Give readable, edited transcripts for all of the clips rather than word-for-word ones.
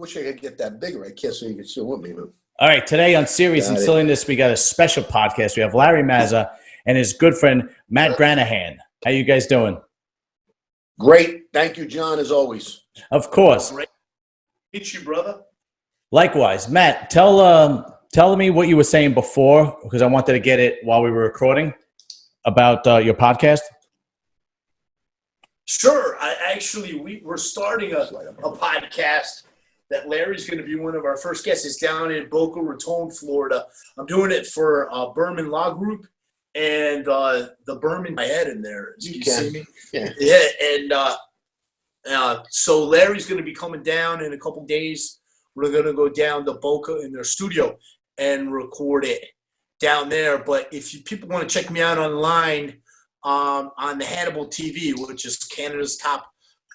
wish I could get that bigger. I can't, so you can still with me, man. All right, today on Serious and Silliness, we got a special podcast. We have Larry Mazza and his good friend, Matt Granahan. How you guys doing? Great. Thank you, John, as always. Of course. Great. Meet you, brother. Likewise. Matt, tell me what you were saying before, because I wanted to get it while we were recording, about your podcast. Sure. We're starting a podcast that Larry's going to be one of our first guests. It's down in Boca Raton, Florida. I'm doing it for Berman Law Group and the Berman. My head in there. You see me? Yeah. And so Larry's going to be coming down in a couple days. We're going to go down to Boca in their studio and record it down there. But if people want to check me out online on the Hannibal TV, which is Canada's top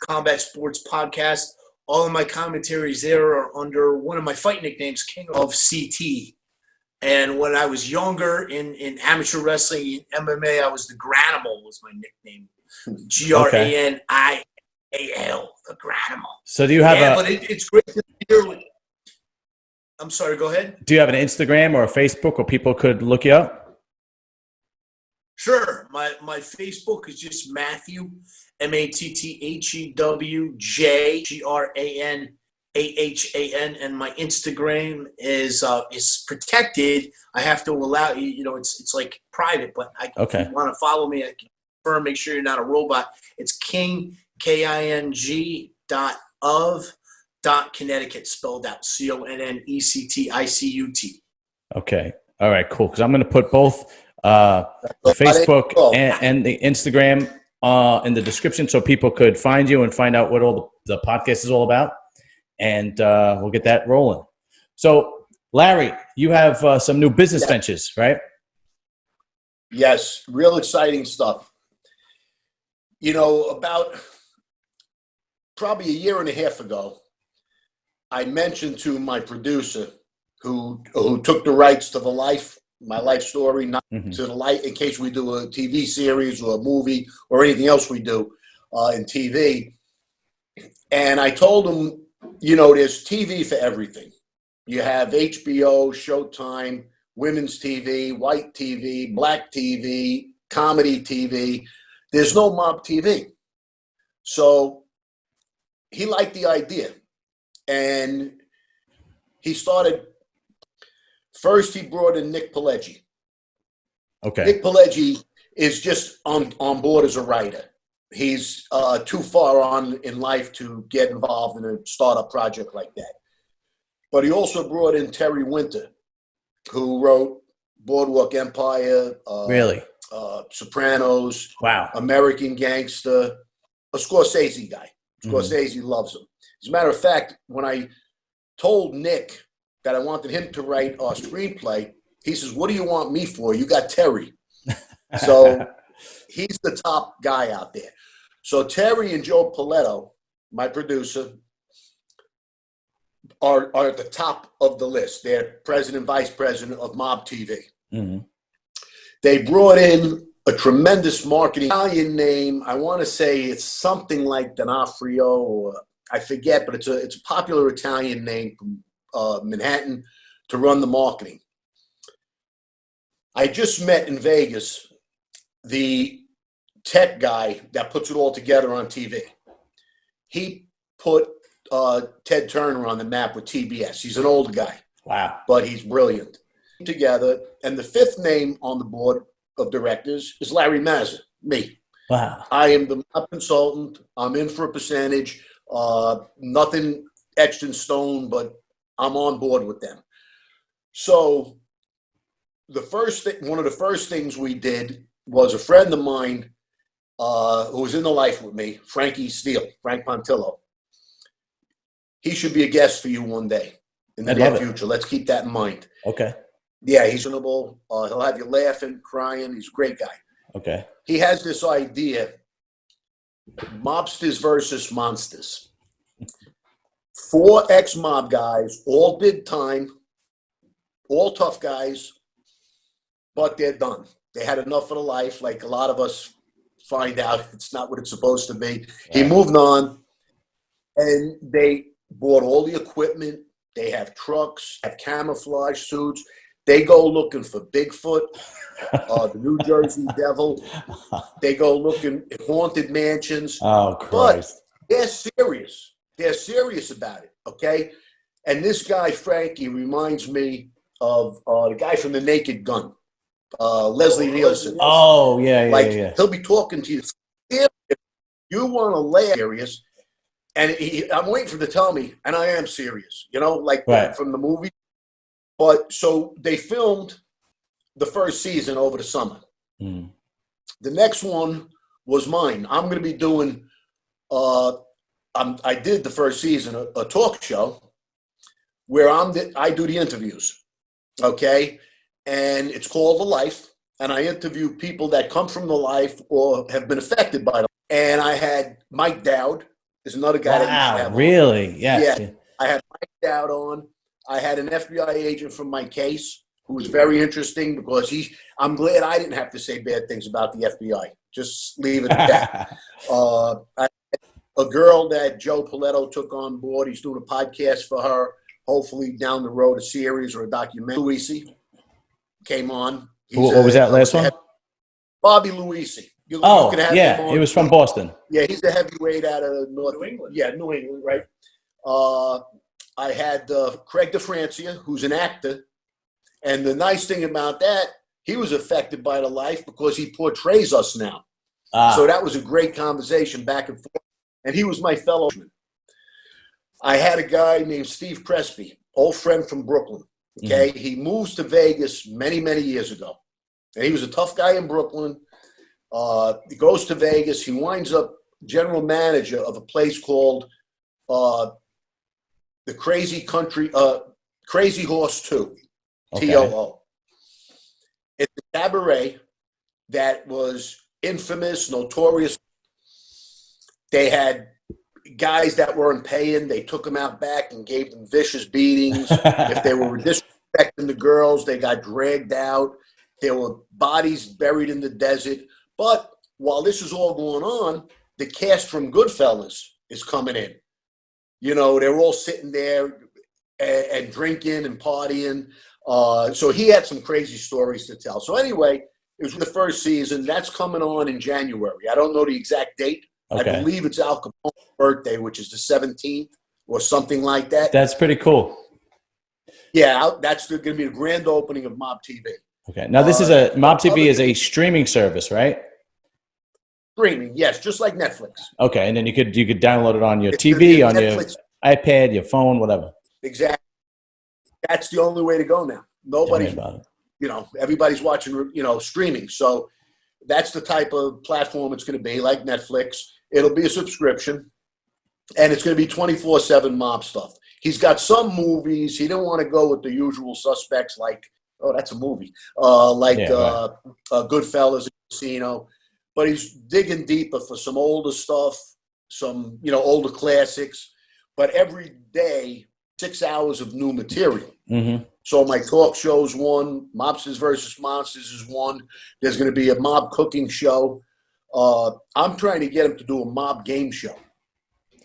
combat sports podcast, all of my commentaries there are under one of my fight nicknames, King of CT. And when I was younger in amateur wrestling, in MMA, I was the Granimal was my nickname. Granial, the Granimal. So do you have but it's great to hear with. I'm sorry, go ahead. Do you have an Instagram or a Facebook where people could look you up? Sure. My Facebook is just Matthew, MatthewGranahan, and my Instagram is protected. I have to allow you. It's like private, but if you want to follow me, I can confirm. Make sure you're not a robot. It's King KING.of.Connecticut, spelled out CONNECTICUT. Okay. All right. Cool. Because I'm going to put both the Facebook and the Instagram in the description so people could find you and find out what all the podcast is all about. And we'll get that rolling. So, Larry, you have some new business ventures, right? Yes. Real exciting stuff. About probably a year and a half ago, I mentioned to my producer who took the rights to my life story, not to the light, in case we do a TV series or a movie or anything else we do in TV. And I told him, there's TV for everything. You have HBO, Showtime, women's TV, white TV, black TV, comedy TV. There's no MobTV. So he liked the idea. And he started. First, he brought in Nick Pileggi. Okay. Nick Pileggi is just on board as a writer. He's too far on in life to get involved in a startup project like that. But he also brought in Terry Winter, who wrote Boardwalk Empire, really, Sopranos, wow, American Gangster, a Scorsese guy. Scorsese loves him. As a matter of fact, when I told Nick that I wanted him to write our screenplay, he says, "What do you want me for? You got Terry." So he's the top guy out there. So Terry and Joe Paletto, my producer, are at the top of the list. They're president, vice president of MobTV. They brought in a tremendous marketing Italian name. I want to say it's something like D'Onofrio, or I forget, but it's a popular Italian name from Manhattan to run the marketing. I just met in Vegas the tech guy that puts it all together on TV. He put Ted Turner on the map with TBS. He's an old guy. Wow. But he's brilliant. Together. And the fifth name on the board of directors is Larry Mazza, me. Wow. I am the consultant. I'm in for a percentage. Nothing etched in stone, but I'm on board with them. So one of the first things we did was a friend of mine who was in the life with me, Frank Pontillo. He should be a guest for you one day in the near future. Let's keep that in mind. Okay. Yeah, he's reasonable. He'll have you laughing, crying. He's a great guy. Okay. He has this idea, mobsters versus monsters. 4 ex-mob guys, all did time, all tough guys, but they're done. They had enough of the life, like a lot of us find out it's not what it's supposed to be. He moved on, and they bought all the equipment. They have trucks, have camouflage suits. They go looking for Bigfoot, the New Jersey Devil. They go looking at haunted mansions. Oh, Christ. But they're serious. They're serious about it, okay? And this guy, Frankie, reminds me of the guy from The Naked Gun, Leslie Nielsen. Oh, yeah. He'll be talking to you. If you want to lay serious, and I'm waiting for him to tell me, and I am serious, from the movie. But so they filmed the first season over the summer. Mm. The next one was mine. I'm going to be doing, I did the first season, a talk show where I do the interviews, okay? And it's called The Life, and I interview people that come from the life or have been affected by it. And I had Mike Dowd, is another guy that you should have really? on. Yes. Yeah, I had Mike Dowd on. I had an FBI agent from my case who was very interesting because I'm glad I didn't have to say bad things about the FBI. Just leave it at that. I had a girl that Joe Paletto took on board. He's doing a podcast for her. Hopefully down the road, a series or a documentary. Luisi came on. What was that last one? Bobby Luisi. He was from Boston. Yeah, he's a heavyweight out of New England. Yeah, New England, right? I had Craig DeFrancia, who's an actor. And the nice thing about that, he was affected by the life because he portrays us now. So that was a great conversation back and forth. And he was my fellow. I had a guy named Steve Crespi, old friend from Brooklyn. Okay, He moves to Vegas many, many years ago. And he was a tough guy in Brooklyn. He goes to Vegas. He winds up general manager of a place called the Crazy Horse 2, TOO. It's a cabaret that was infamous, notorious. They had guys that weren't paying. They took them out back and gave them vicious beatings. If they were disrespecting the girls, they got dragged out. There were bodies buried in the desert. But while this is all going on, the cast from Goodfellas is coming in. They're all sitting there and drinking and partying. So he had some crazy stories to tell. So anyway, it was the first season. That's coming on in January. I don't know the exact date. Okay. I believe it's Al Capone's birthday, which is the 17th or something like that. That's pretty cool. Yeah, that's going to be the grand opening of MobTV. Okay. Now this is MobTV is a streaming service, right? Streaming, yes, just like Netflix. Okay, and then you could download it on your TV, on Netflix, your iPad, your phone, whatever. Exactly. That's the only way to go now. Nobody, everybody's watching, streaming. So that's the type of platform it's going to be, like Netflix. It'll be a subscription, and it's going to be 24/7 mob stuff. He's got some movies. He didn't want to go with the usual suspects like, oh, that's a movie, Goodfellas, Casino. But he's digging deeper for some older stuff, some, older classics. But every day, 6 hours of new material. Mm-hmm. So my talk show's one. Mobsters versus Monsters is one. There's going to be a mob cooking show. I'm trying to get him to do a mob game show.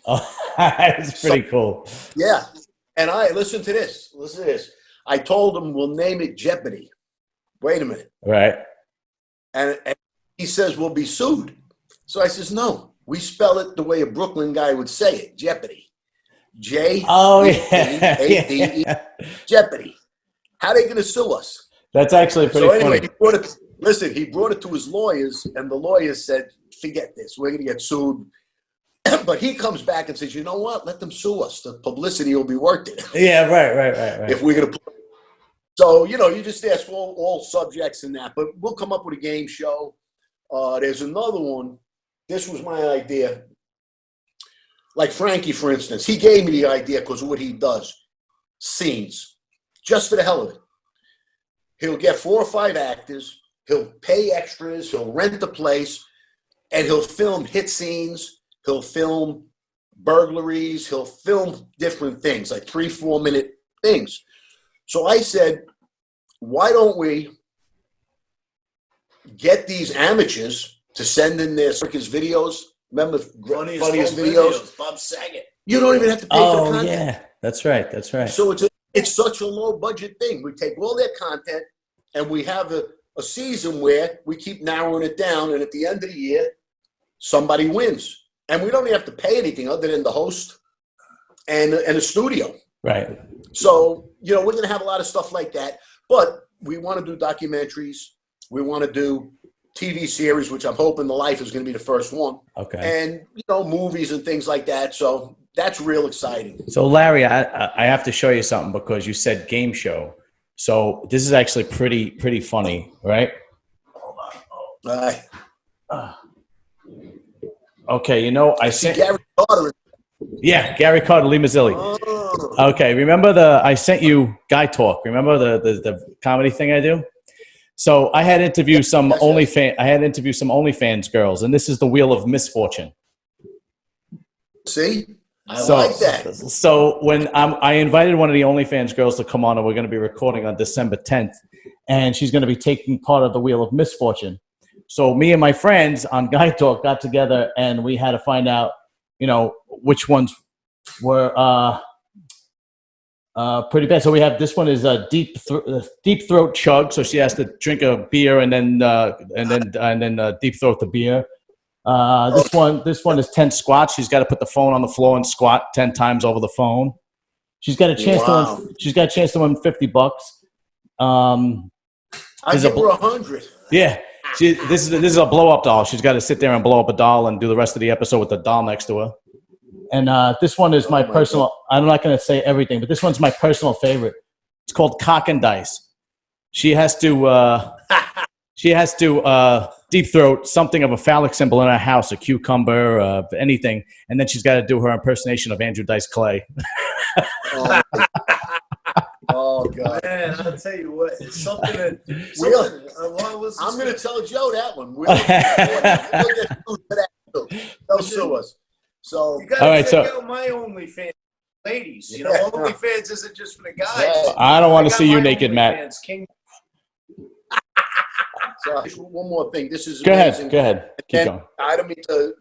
Oh, that's pretty cool. Yeah. And listen to this. I told him we'll name it Jeopardy. Wait a minute. Right. And he says we'll be sued. So I says, no, we spell it the way a Brooklyn guy would say it, Jeopardy. Jeopardy. How are they going to sue us? That's actually pretty funny. He brought it to his lawyers, and the lawyers said, forget this. We're going to get sued. But he comes back and says, you know what? Let them sue us. The publicity will be worth it. Yeah, right. If we're going to put. So, you just ask all subjects in that. But we'll come up with a game show. There's another one. This was my idea. Like Frankie, for instance, he gave me the idea because of what he does. Scenes. Just for the hell of it. He'll get 4 or 5 actors. He'll pay extras. He'll rent the place. And he'll film hit scenes. He'll film burglaries. He'll film different things, like 3-4 minute things. So I said, why don't we get these amateurs to send in their circus videos? Remember funniest videos? Bob Saget. You don't even have to pay for the Oh, content. yeah. That's right. That's right. So it's such a low budget thing. We take all their content and we have a season where we keep narrowing it down. And at the end of the year, somebody wins. And we don't even have to pay anything other than the host and a studio. Right. So, you know, we're going to have a lot of stuff like that. But we want to do documentaries. We want to do TV series, which I'm hoping The Life is going to be the first one. Okay. And, you know, movies and things like that. So that's real exciting. So, Larry, I have to show you something because you said game show. So this is actually pretty funny, right? Okay, you know, I sent Gary Carter. Yeah, Gary Carter, Lee Mazzilli. Oh. Okay, remember I sent you Guy Talk. Remember the comedy thing I do? So I had interviewed some OnlyFans girls, and this is the Wheel of Misfortune. See? I like that. So when I invited one of the OnlyFans girls to come on, and we're going to be recording on December 10th, and she's going to be taking part of the Wheel of Misfortune. So me and my friends on Guy Talk got together, and we had to find out, you know, which ones were pretty bad. So we have this one is a deep throat chug. So she has to drink a beer and then deep throat the beer. This one is 10 squats. She's got to put the phone on the floor and squat 10 times over the phone. She's got a chance to win $50. I give her 100. Yeah. This is a blow up doll. She's got to sit there and blow up a doll and do the rest of the episode with the doll next to her. And this one is my personal. God. I'm not going to say everything, but this one's my personal favorite. It's called Cock and Dice. She has to deep throat something of a phallic symbol in her house, a cucumber, anything, and then she's got to do her impersonation of Andrew Dice Clay. Oh God! Man, I'll tell you what, it's something that I'm going to tell Joe that one. We'll get sued for that too. They'll sue us. So you got to check out my OnlyFans, ladies. You know, OnlyFans isn't just for the guys. I don't want to see you naked, Matt. So one more thing. This is amazing. Go ahead. Keep going. I don't mean to,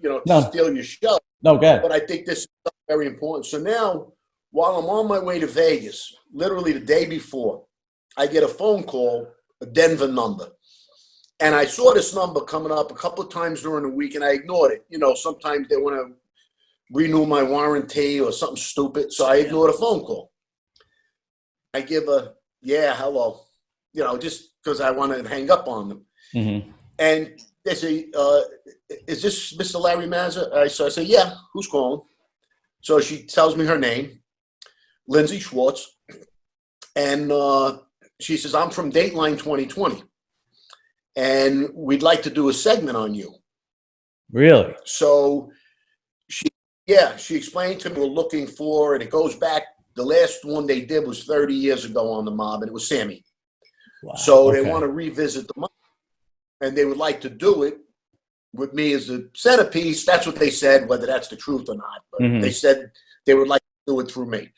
steal your show. No, go ahead. But I think this is very important. So now, while I'm on my way to Vegas, literally the day before, I get a phone call, a Denver number. And I saw this number coming up a couple of times during the week, and I ignored it. You know, sometimes they want to renew my warranty or something stupid, so I ignored a phone call. I give hello, just because I want to hang up on them. Mm-hmm. And they say, is this Mr. Larry Mazza? So I say, yeah, who's calling? So she tells me her name, Lindsay Schwartz. And she says, I'm from Dateline 2020. And we'd like to do a segment on you. Really? So she explained to me we're looking for, and it goes back, the last one they did was 30 years ago on the mob, and it was Sammy. Wow. So they want to revisit the mob, and they would like to do it with me as the centerpiece. That's what they said, whether that's the truth or not. But they said they would like to do it through me.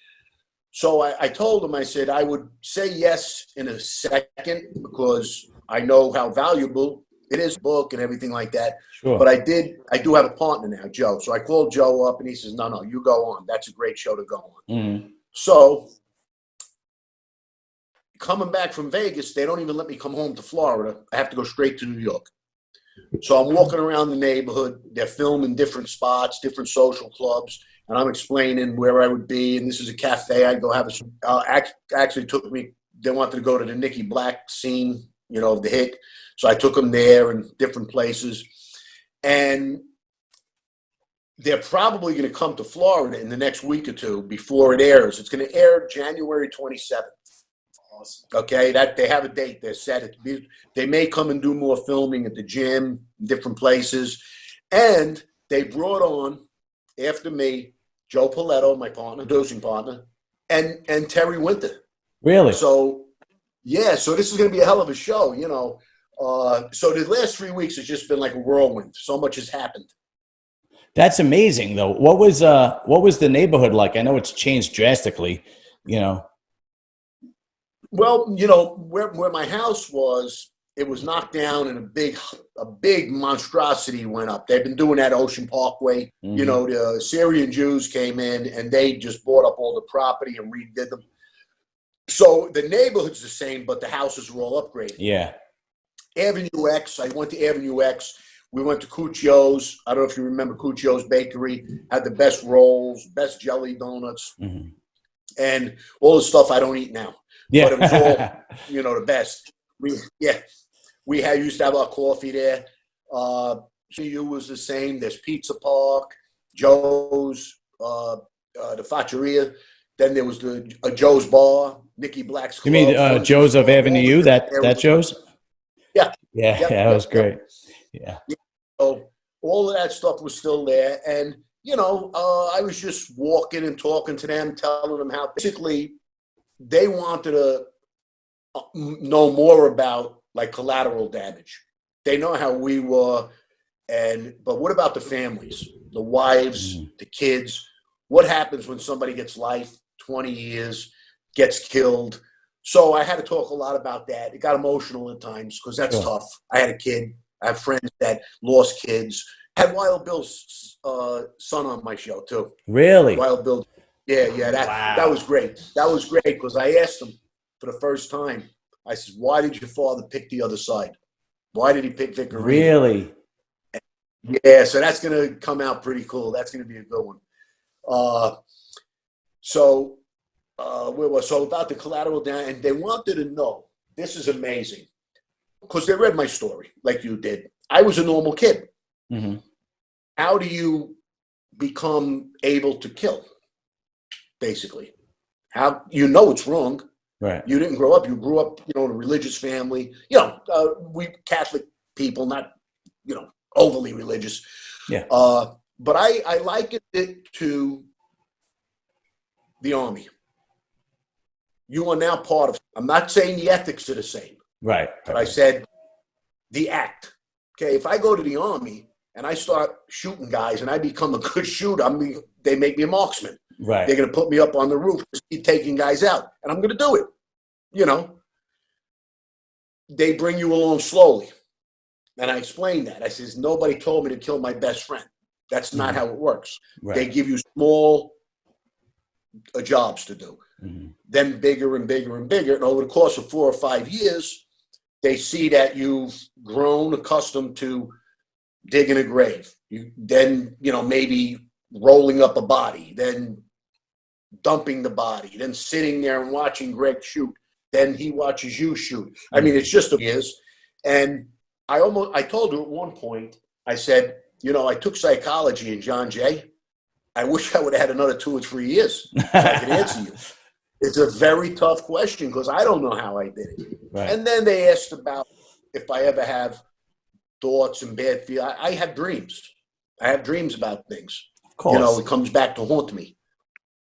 So I told them, I said, I would say yes in a second because I know how valuable it is, book and everything like that. Sure. But I do have a partner now, Joe. So I called Joe up and he says, no, you go on. That's a great show to go on. Mm-hmm. So coming back from Vegas, they don't even let me come home to Florida. I have to go straight to New York. So I'm walking around the neighborhood. They're filming different spots, different social clubs. And I'm explaining where I would be. And this is a cafe. I'd go have actually took me, they wanted to go to the Nikki Black scene, of the hit. So I took them there and different places. And they're probably going to come to Florida in the next week or two before it airs. It's going to air January 27th. Awesome. Okay, that they have a date. They're set it. They may come and do more filming at the gym, different places. And they brought on, after me, Joe Paletto, my partner, dosing partner, and Terry Winter. Really? So, so this is going to be a hell of a show, So the last 3 weeks has just been like a whirlwind. So much has happened. That's amazing, though. What was the neighborhood like? I know it's changed drastically, Well, where my house was, it was knocked down and a big monstrosity went up. They've been doing that Ocean Parkway. Mm-hmm. You know, the Syrian Jews came in and they just bought up all the property and redid them. So the neighborhood's the same, but the houses were all upgraded. Yeah. Avenue X, I went to Avenue X. We went to Cuccio's. I don't know if you remember Cuccio's Bakery. Had the best rolls, best jelly donuts, and all the stuff I don't eat now. Yeah. But it was all, you know, the best. We used to have our coffee there. CU was the same. There's Pizza Park, Joe's, the Factoria. Then there was the Joe's Bar, Nicky Black's Club. You mean Joe's of Avenue U? That Joe's? Yeah. Yeah, Yep, that was great. Yeah. So all of that stuff was still there. And, you know, I was just walking and talking to them, telling them how basically they wanted to know more about like collateral damage. They know how we were. But what about the families, the wives, the kids? What happens when somebody gets life, 20 years, gets killed? So I had to talk a lot about that. It got emotional at times because that's tough. I had a kid. I have friends that lost kids. I had Wild Bill's son on my show too. Really? Wild Bill. Yeah. That was great. That was great because I asked him for the first time. I said, "Why did your father pick the other side? Why did he pick Vicar?" Really? Yeah. So that's going to come out pretty cool. That's going to be a good one. So about the collateral damage, and they wanted to know. This is amazing because they read my story like you did. I was a normal kid. Mm-hmm. How do you become able to kill? Basically, how it's wrong. Right. You didn't grow up. You grew up, you know, in a religious family. You know, we Catholic people, not, you know, overly religious. Yeah. But I likened it to the Army. You are now part of. I'm not saying the ethics are the same. Right. But I said the act. Okay, if I go to the Army and I start shooting guys and I become a good shooter, they make me a marksman. Right. They're going to put me up on the roof, keep taking guys out, and I'm going to do it. You know, they bring you along slowly. And I explained that. I says, nobody told me to kill my best friend. That's not how it works. Right. They give you small jobs to do, then bigger and bigger and bigger. And over the course of 4 or 5 years, they see that you've grown accustomed to digging a grave. Then, you know, maybe rolling up a body, then dumping the body, then sitting there and watching Greg shoot. Then he watches you shoot. I mean, it's just years. And I told her at one point, I said, you know, I took psychology in John Jay. I wish I would have had another 2 or 3 years so I could answer you. It's a very tough question because I don't know how I did it. Right. And then they asked about if I ever have thoughts and bad feelings. I have dreams. I have dreams about things. Of course. You know, it comes back to haunt me.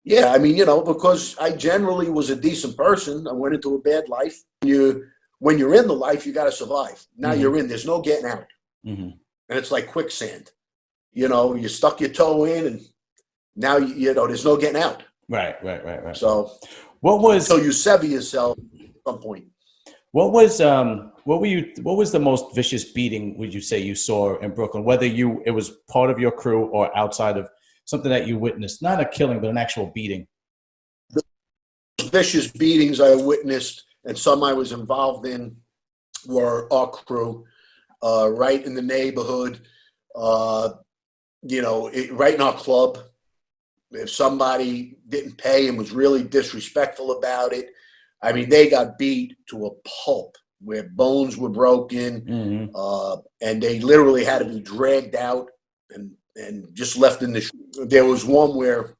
Yeah, I mean, you know, because I generally was a decent person. I went into a bad life. When you're in the life, you got to survive. Now you're in. There's no getting out. And it's like quicksand. You know, you stuck your toe in, and now you know there's no getting out. Right. So, so you sever yourself at some point. What was the most vicious beating would you say you saw in Brooklyn? Whether it was part of your crew or outside of something that you witnessed, not a killing, but an actual beating. The vicious beatings I witnessed and some I was involved in were our crew, right in the neighborhood, you know, right in our club. If somebody didn't pay and was really disrespectful about it, I mean, they got beat to a pulp where bones were broken, and they literally had to be dragged out and just left in the. There was one where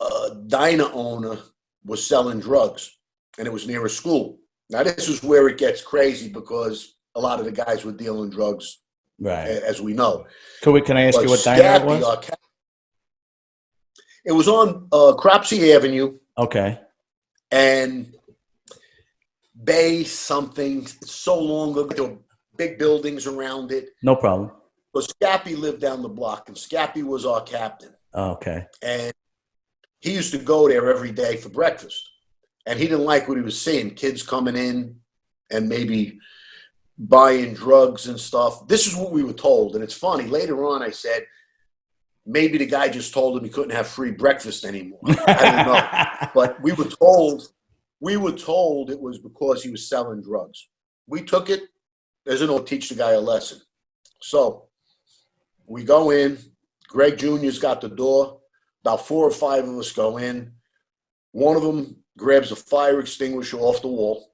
a diner owner was selling drugs, and it was near a school. Now, this is where it gets crazy because a lot of the guys were dealing drugs, right? As we know. Can I ask you what diner it was? It was on Cropsey Avenue. Okay. And Bay something. It's so long ago. There were big buildings around it. No problem. But Scappy lived down the block, and Scappy was our captain. Oh, okay. And he used to go there every day for breakfast. And he didn't like what he was seeing, kids coming in and maybe buying drugs and stuff. This is what we were told. And it's funny. Later on, I said, maybe the guy just told him he couldn't have free breakfast anymore. I don't know. But we were told it was because he was selling drugs. We took it as an old teach the guy a lesson. So we go in. Greg Jr.'s got the door. About 4 or 5 of us go in. One of them grabs a fire extinguisher off the wall,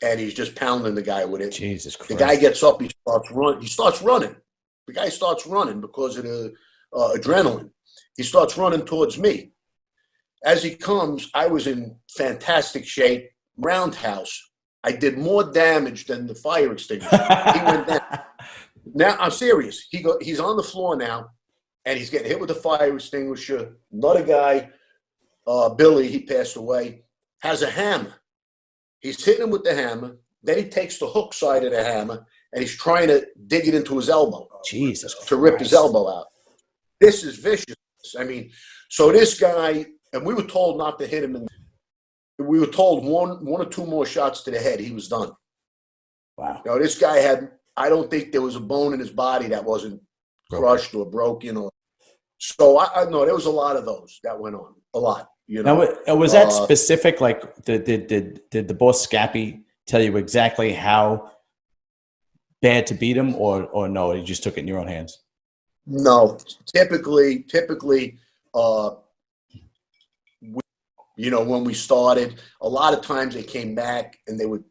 and he's just pounding the guy with it. Jesus Christ. The guy gets up. He starts running. The guy starts running because of the adrenaline. He starts running towards me. As he comes, I was in fantastic shape, roundhouse. I did more damage than the fire extinguisher. He went down. Now, I'm serious. He's on the floor now, and he's getting hit with the fire extinguisher. Another guy, Billy, he passed away, has a hammer. He's hitting him with the hammer. Then he takes the hook side of the hammer, and he's trying to dig it into his elbow. Jesus Christ. To rip his elbow out. This is vicious. I mean, so this guy, and we were told not to hit him. We were told one or two more shots to the head, he was done. Wow. You know, this guy I don't think there was a bone in his body that wasn't crushed or broken. So I know there was a lot of those that went on. A lot. You know. Now, was that specific? Like, did the boss Scappy tell you exactly how bad to beat him, or no? You just took it in your own hands. No, typically, when we started, a lot of times they came back and they would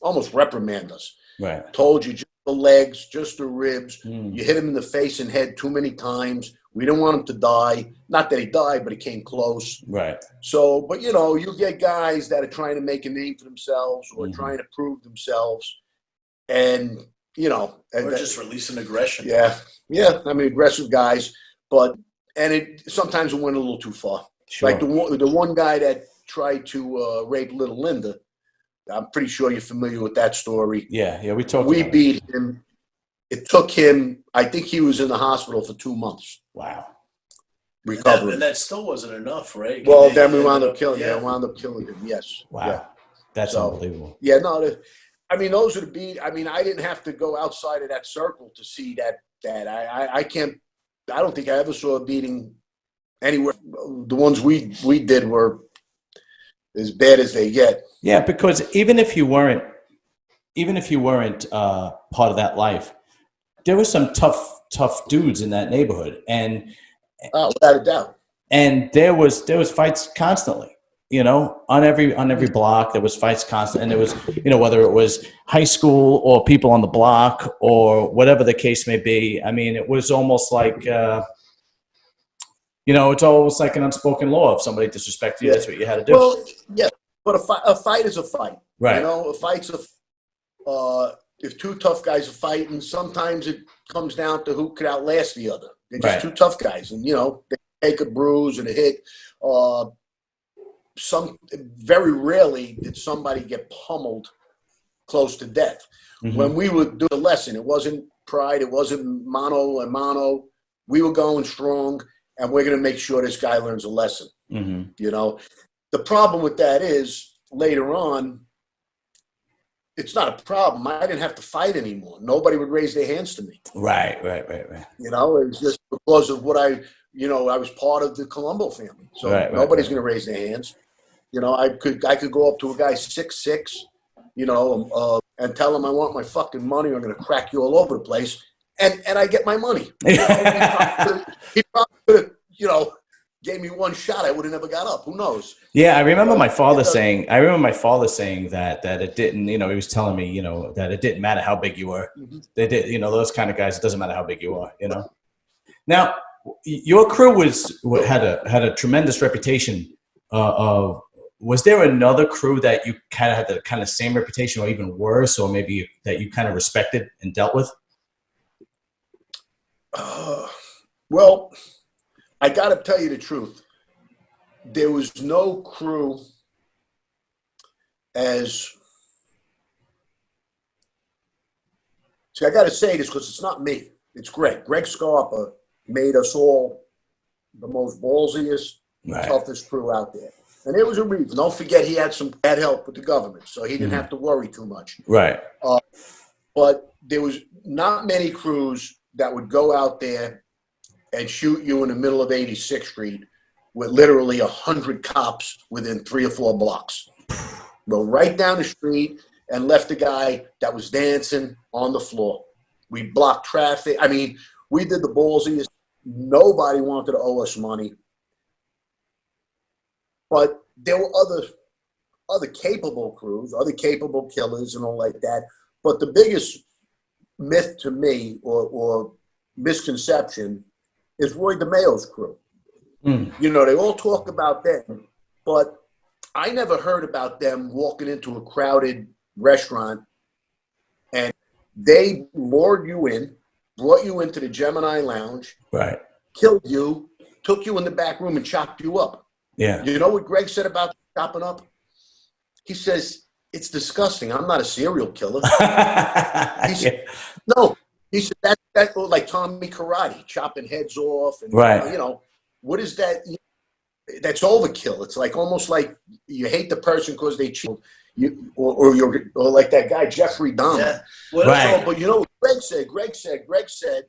almost reprimand us. Right. Told you just the legs, just the ribs. You hit him in the face and head too many times. We didn't want him to die. Not that he died, but he came close. Right. So, but you get guys that are trying to make a name for themselves or trying to prove themselves, and or just releasing aggression. Yeah. I mean, aggressive guys, sometimes it went a little too far. Sure. Like the one guy that tried to rape little Linda. I'm pretty sure you're familiar with that story. Yeah, we talked. We beat him. It took him. I think he was in the hospital for 2 months. Wow. Recovering. And that still wasn't enough, right? Well, then we wound up killing him. Yes. Wow. Yeah. That's unbelievable. Yeah, no. I mean, those are the beat. I mean, I didn't have to go outside of that circle to see that. I can't. I don't think I ever saw a beating anywhere. The ones we did were as bad as they get. Yeah, because even if you weren't part of that life, there were some tough dudes in that neighborhood, and without a doubt. And there was fights constantly. On every block there was fights constant, and there was whether it was high school or people on the block or whatever the case may be. I mean, it was almost like it's almost like an unspoken law. If somebody disrespected you, that's what you had to do. Well, yeah, but a fight is a fight. Right. A fight's if two tough guys are fighting, sometimes it comes down to who could outlast the other. They're just two tough guys, and they take a bruise and a hit. Very rarely did somebody get pummeled close to death. When we would do the lesson, it wasn't pride, it wasn't mano a mano. We were going strong, and we're going to make sure this guy learns a lesson. The problem with that is later on, it's not a problem. I didn't have to fight anymore. Nobody would raise their hands to me. Right. It was just because of what I was part of the Colombo family. So nobody's going to raise their hands. I could go up to a guy 6'6", and tell him I want my fucking money, or I'm going to crack you all over the place, and I get my money. He probably could have, gave me one shot. I would have never got up. Who knows? Yeah, I remember my father saying. I remember my father saying that it didn't. He was telling me, that it didn't matter how big you were. They did. Those kind of guys. It doesn't matter how big you are. Now, your crew had a tremendous reputation. Was there another crew that you kind of had the kind of same reputation, or even worse, or maybe that you kind of respected and dealt with? Well, I got to tell you the truth. There was no crew as. See, I got to say this because it's not me. It's Greg. Greg Scarpa made us all the most ballsiest, toughest crew out there. And there was a reason. Don't forget he had some bad help with the government, so he didn't have to worry too much. Right. But there was not many crews that would go out there and shoot you in the middle of 86th Street with literally 100 cops within 3 or 4 blocks. Go right down the street and left a guy that was dancing on the floor. We blocked traffic. I mean, we did the ballsiest. Nobody wanted to owe us money. But there were other capable crews, other capable killers and all like that. But the biggest myth to me or misconception is Roy DeMeo's crew. You know, they all talk about them, but I never heard about them walking into a crowded restaurant and they lured you in, brought you into the Gemini Lounge, right, killed you, took you in the back room and chopped you up. Yeah. You know what Greg said about chopping up? He says, it's disgusting. I'm not a serial killer. He said, no. He said, that like Tommy Karate, chopping heads off. And, right. You know, what is that? That's overkill. It's like almost like you hate the person because they cheat. Or like that guy, Jeffrey Dahmer. Yeah. Well, right. But you know what Greg said,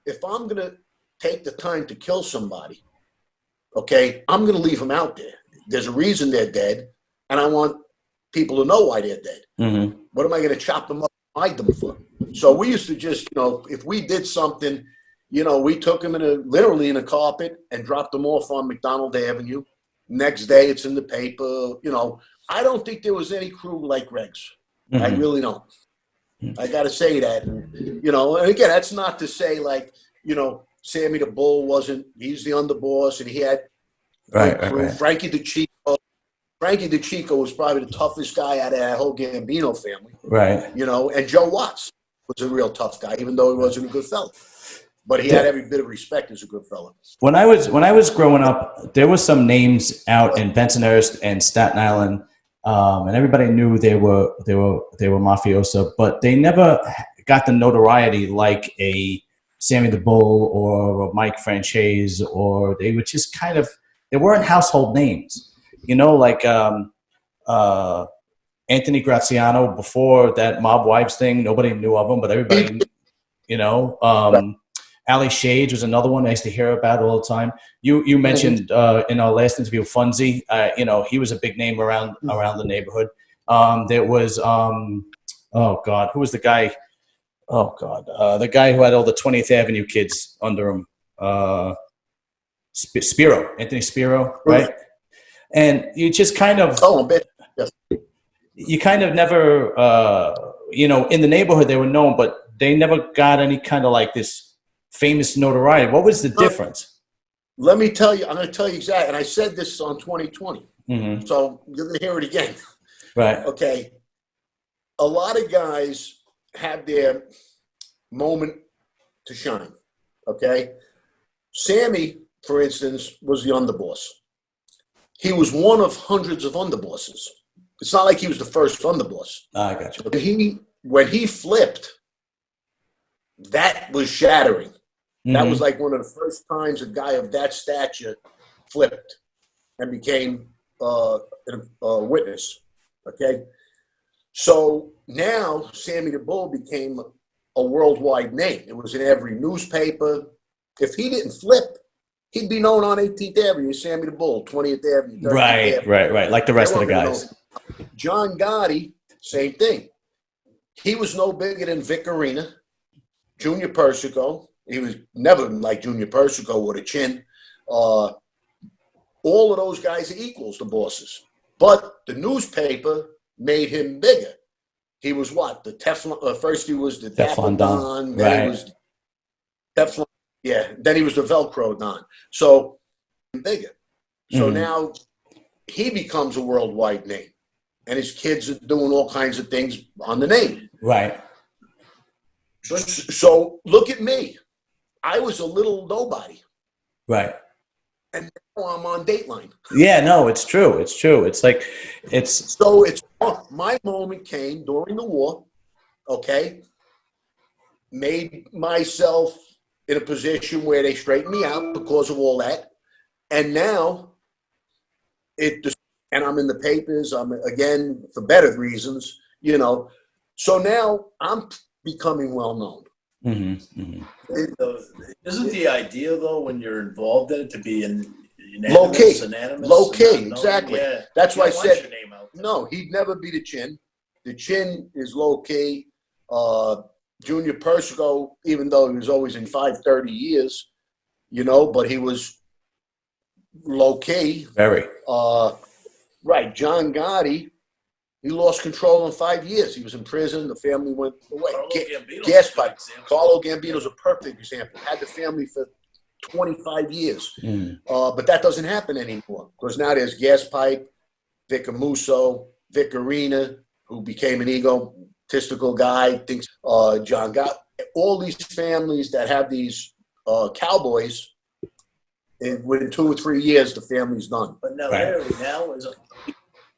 if I'm going to take the time to kill somebody, okay, I'm going to leave them out there. There's a reason they're dead, and I want people to know why they're dead. Mm-hmm. What am I going to chop them up and hide them for? So we used to just, you know, if we did something, you know, we took them literally in a carpet and dropped them off on McDonald Avenue. Next day, it's in the paper. You know, I don't think there was any crew like Greg's. Mm-hmm. I really don't. I got to say that. And, you know, and again, that's not to say like, you know, Sammy the Bull he's the underboss and he had right. Frankie the Chico was probably the toughest guy out of that whole Gambino family. Right. You know, and Joe Watts was a real tough guy, even though he wasn't a good fella. But he had every bit of respect as a good fella. When I was growing up, there were some names out in Bensonhurst and Staten Island, and everybody knew they were mafioso, but they never got the notoriety like a Sammy the Bull or Mike Franchese, or they were just they weren't household names, you know, like Anthony Graziano before that Mob Wives thing. Nobody knew of him, but everybody, you know. Ali Shades was another one I used to hear about all the time. You mentioned in our last interview, Funzy. You know, he was a big name around the neighborhood. There was oh God, who was the guy? Oh God, the guy who had all the 20th Avenue kids under him. Spiro, Anthony Spiro, right? And you just kind of you kind of never you know, in the neighborhood they were known, but they never got any kind of like this famous notoriety. What was the difference? Let me tell you. I'm going to tell you exactly. And I said this on 2020. Mm-hmm. So you're going to hear it again. Right. Okay. A lot of guys have their moment to shine. Okay. Sammy, for instance, was the underboss. He was one of hundreds of underbosses. It's not like he was the first underboss. I got you. When he flipped, that was shattering. Mm-hmm. That was like one of the first times a guy of that stature flipped and became a witness. Okay. So now Sammy the Bull became a worldwide name. It was in every newspaper. If he didn't flip, he'd be known on 18th Avenue as Sammy the Bull, 20th Avenue. Right. Like the rest of the guys. John Gotti, same thing. He was no bigger than Vic Arena, Junior Persico. He was never like Junior Persico with a chin. All of those guys are equals, the bosses. But the newspaper made him bigger. He was what? The Teflon. First he was the Teflon Don. Then he was Teflon. Yeah. Then he was the Velcro Don. So bigger. So now he becomes a worldwide name. And his kids are doing all kinds of things on the name. Right. So look at me. I was a little nobody. Right. And now I'm on Dateline. Yeah, no, it's true. It's true. It's like, So my moment came during the war, okay? Made myself in a position where they straightened me out because of all that. And now the and I'm in the papers. I'm, again, for better reasons, you know. So now I'm becoming well known. Isn't the idea, though, when you're involved in it, to be low key, unanimous, exactly. Yeah. That's why I said, your name out there. no, he'd never be the Chin. The Chin is low key. Junior Persico, even though he was always in 30 years, you know, but he was low key. Very. Right. John Gotti, he lost control in 5 years. He was in prison. The family went away. Gas pipe. Carlo Gambino's a perfect example. Had the family for 25 years. But that doesn't happen anymore because now there's Gas Pipe, Vic Amuso, Vic Arena, who became an egotistical guy, thinks John Gotti. All these families that have these cowboys, and within 2 or 3 years, the family's done. But now, now is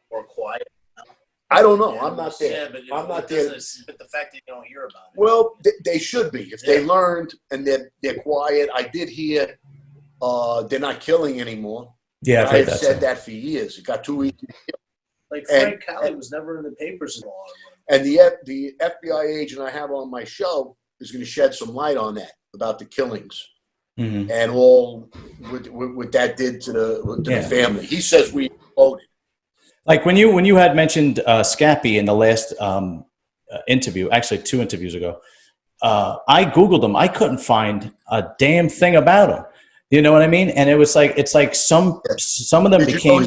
more quiet. I don't know. I'm not there. Yeah, I'm not there. But the fact that you don't hear about it. Well, they should be. If they learned and they're quiet. I did hear they're not killing anymore. Yeah, I've said that for years. It got too easy to kill. Like Frank Cali was never in the papers at all. And the FBI agent I have on my show is going to shed some light on that, about the killings and all what that did to the family. He says we voted. Like when you had mentioned Scappy in the last interview, actually 2 interviews ago, I Googled him. I couldn't find a damn thing about him. You know what I mean? And it's like some of them became.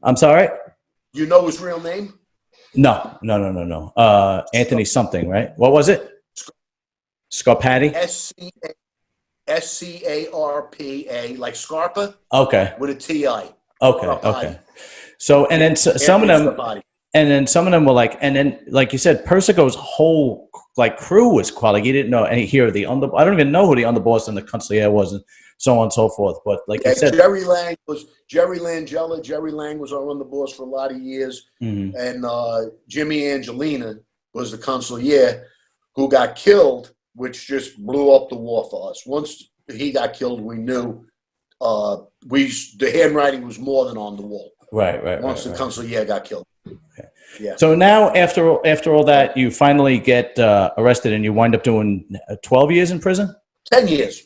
I'm sorry. You know his real name? No. Anthony something, right? What was it? Scarpati? SCARPA, like Scarpa. Okay. With a TI. Okay. So and then some of them were like, and then like you said, Persico's whole like crew was quiet. Like you didn't know any here the under. I don't even know who the underboss and the consigliere was, and so on and so forth. But like you said, Jerry Langella. Jerry Lang was our underboss for a lot of years, and Jimmy Angelina was the consigliere who got killed, which just blew up the war for us. Once he got killed, we knew the handwriting was more than on the wall. Right. Once the consigliere got killed. Okay. Yeah. So now, after all that, you finally get arrested, and you wind up doing 12 years in prison. 10 years.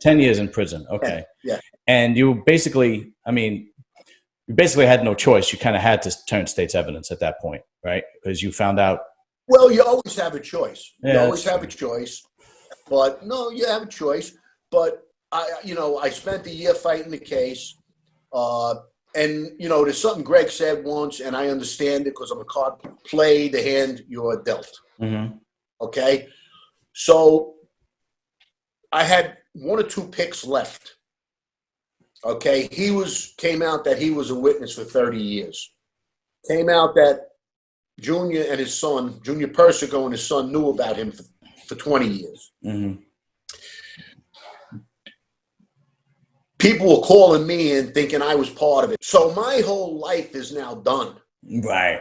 10 years in prison. Okay. Yeah. And you basically had no choice. You kind of had to turn state's evidence at that point, right? Because you found out. Well, you always have a choice. Yeah, you always have a choice. But no, you have a choice. But I spent a year fighting the case. And, there's something Greg said once, and I understand it because I'm a card play the hand you're dealt. Okay? So I had 1 or 2 picks left. Okay? Came out that he was a witness for 30 years. Came out that Junior and his son, Junior Persico and his son, knew about him for 20 years. People were calling me in thinking I was part of it. So my whole life is now done. Right.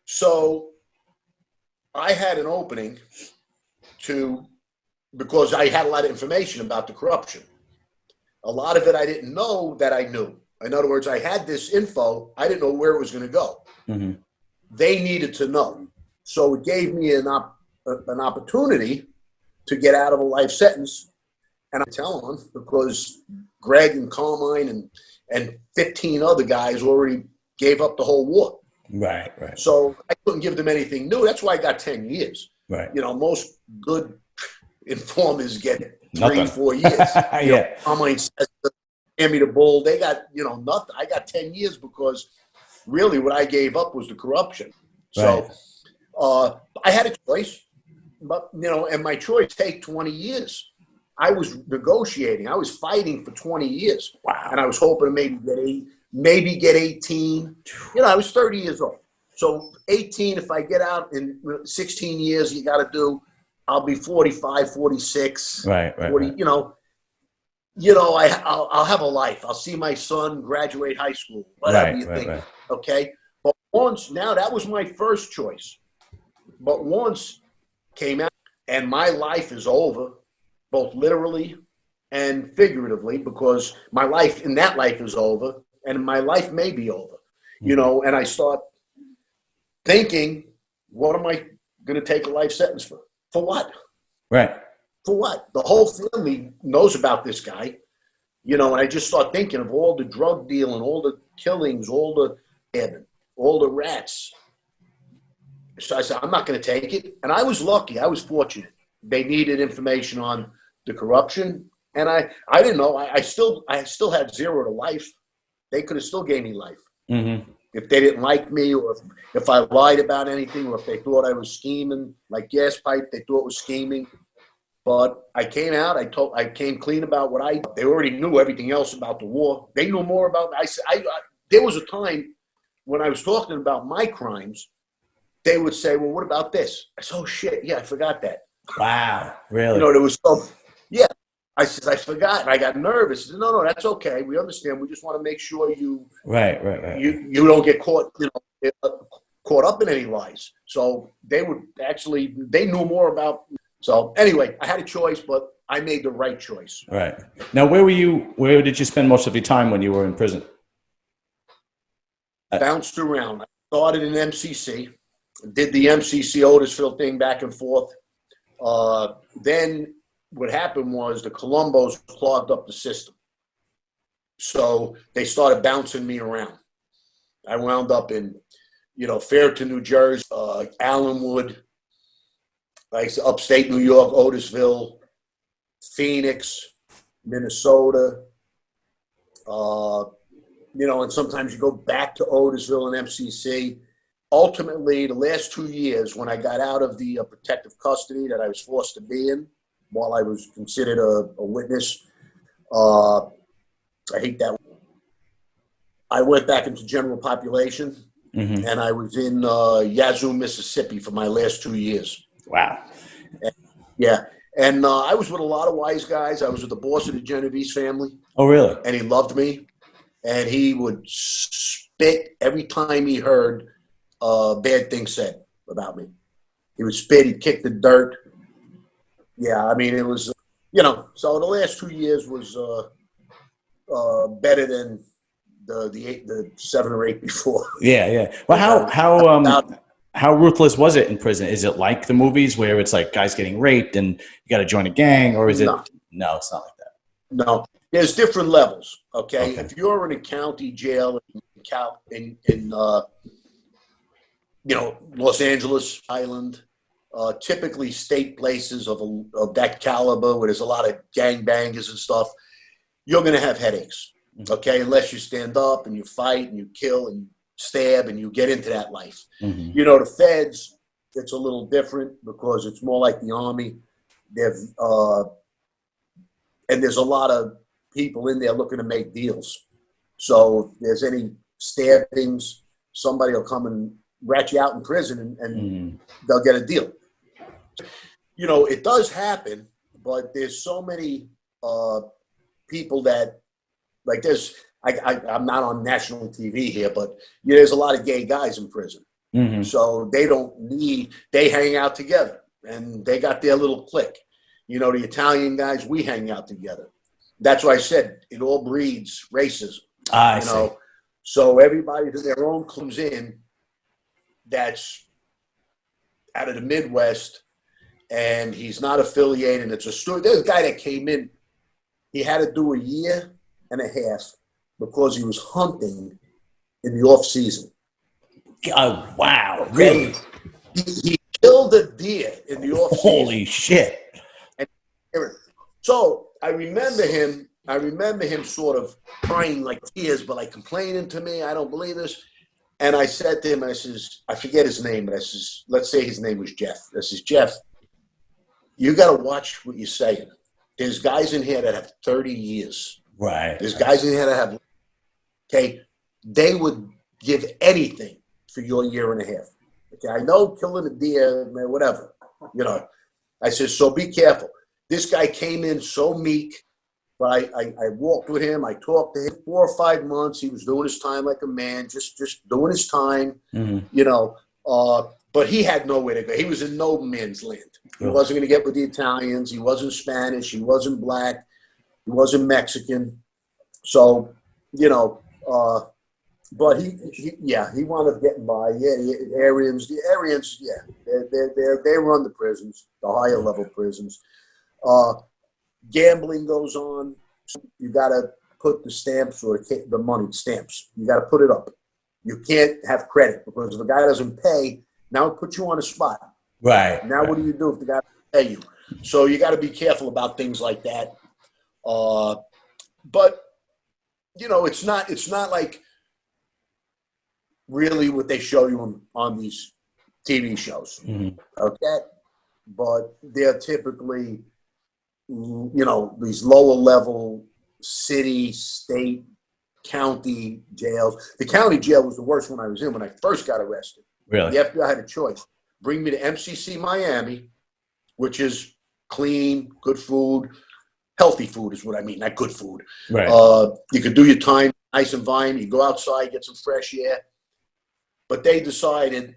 So I had an opening because I had a lot of information about the corruption. A lot of it I didn't know that I knew. In other words, I had this info. I didn't know where it was going to go. They needed to know. So it gave me an opportunity to get out of a life sentence. And I tell them because Greg and Carmine and 15 other guys already gave up the whole war. Right. So I couldn't give them anything new. That's why I got 10 years. Right. Most good informers get 3 Nothing. 4 years. Carmine says, hand me the bull. They got, nothing. I got 10 years because really what I gave up was the corruption. Right. So I had a choice, but, and my choice take 20 years. I was negotiating. I was fighting for 20 years. Wow. And I was hoping to maybe get 18. I was 30 years old. So 18, if I get out in 16 years, I'll be 45, 46. Right. 40, I'll have a life. I'll see my son graduate high school, whatever you think. Right. Okay. But now that was my first choice. But once came out and my life is over, both literally and figuratively, because my life in that life is over and my life may be over, you know, and I start thinking, what am I going to take a life sentence for? For what? Right. For what? The whole family knows about this guy, you know, and I just start thinking of all the drug dealing, all the killings, all the rats. So I said, I'm not going to take it. And I was lucky. I was fortunate. They needed information on the corruption. And I didn't know. I still had 0 to life. They could have still gave me life. Mm-hmm. If they didn't like me, or if I lied about anything, or if they thought I was scheming, like gas pipe, they thought was scheming. But I came out. I came clean about what They already knew everything else about the war. They knew more about. There was a time when I was talking about my crimes, they would say, "Well, what about this?" I said, "Oh shit, yeah, I forgot that." Wow, really? You know, there was some. Yeah, I said, I forgot, and I got nervous. I said, no, that's okay. We understand. We just want to make sure you right. You don't get caught, you know, caught up in any lies. So they knew more about. So anyway, I had a choice, but I made the right choice. Right. Now, where did you spend most of your time when you were in prison? Bounced around. I started in MCC, did the MCC Otisville thing back and forth. Then what happened was the Colombos clogged up the system. So they started bouncing me around. I wound up in, you know, Fairton, New Jersey, Allenwood, like upstate New York, Otisville, Phoenix, Minnesota. You know, and sometimes you go back to Otisville and MCC. Ultimately, the last 2 years, when I got out of the protective custody that I was forced to be in while I was considered a witness, I hate that. I went back into general population, and I was in Yazoo, Mississippi for my last 2 years. Wow. And I was with a lot of wise guys. I was with the boss of the Genovese family. Oh, really? And he loved me. And he would spit every time he heard bad things said about me. He would spit. He'd kick the dirt. Yeah, I mean, it was, you know, so the last 2 years was better than the 7 or 8 before. Yeah. Well, how ruthless was it in prison? Is it like the movies where it's like guys getting raped and you got to join a gang, or is it? No, it's not like that. No, there's different levels. Okay, if you're in a county jail in you know, Los Angeles Island, typically state places of that caliber where there's a lot of gangbangers and stuff, you're going to have headaches. Okay, unless you stand up and you fight and you kill and stab and you get into that life. You know, the feds, it's a little different because it's more like the Army. And there's a lot of people in there looking to make deals. So if there's any stabbings, somebody will come and rat you out in prison and they'll get a deal. You know, it does happen, but there's so many people that, like I'm not on national TV here, but you know, there's a lot of gay guys in prison. So they hang out together and they got their little clique. You know, the Italian guys, we hang out together. That's why I said it all breeds racism. I see. So everybody to their own comes in that's out of the Midwest, and he's not affiliated. And it's a story. There's a guy that came in. He had to do 1.5 years because he was hunting in the off season. Oh, wow. Okay? Really? He killed a deer in the off season. Holy shit. So I remember him sort of crying like tears, but like complaining to me, I don't believe this. And I said to him, I says, I forget his name, but I says, let's say his name was Jeff. I says, Jeff, you got to watch what you're saying. There's guys in here that have 30 years. Right. There's guys in here that have, okay, they would give anything for your 1.5 years. Okay, I know killing a deer, whatever, you know. I said, so be careful. This guy came in so meek, but I walked with him. I talked to him 4 or 5 months. He was doing his time like a man, just doing his time, you know. But he had nowhere to go. He was in no man's land. He wasn't going to get with the Italians. He wasn't Spanish. He wasn't black. He wasn't Mexican. So, you know, But he wound up getting by. Yeah, the Aryans, they run the prisons, the higher level prisons. Gambling goes on. You got to put the stamps or the money stamps. You got to put it up. You can't have credit because if the guy doesn't pay, now it puts you on a spot. Right. Now what do you do if the guy doesn't pay you? So you got to be careful about things like that. But it's not like really what they show you on these TV shows. Mm-hmm. Okay, but they're typically these lower level city, state, county jails. The county jail was the worst one I was in when I first got arrested. Really? The FBI had a choice. Bring me to MCC Miami, which is clean, good food, healthy food is what I mean, not good food. Right. You could do your time nice and fine. You go outside, get some fresh air. But they decided,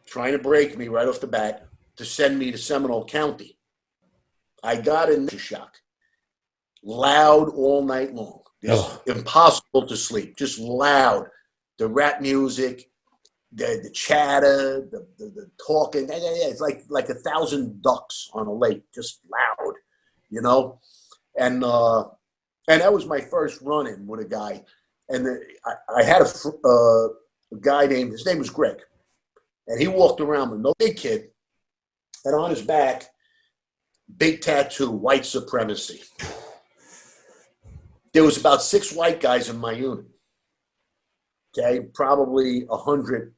trying to break me right off the bat, to send me to Seminole County. I got in shock. Loud all night long. It's impossible to sleep. Just loud. The rap music, the chatter, the talking. It's like 1,000 ducks on a lake, just loud, And that was my first run-in with a guy. And I had a guy his name was Greg. And he walked around with no big kid. And on his back, big tattoo, white supremacy. There was about 6 white guys in my unit. Okay, probably 100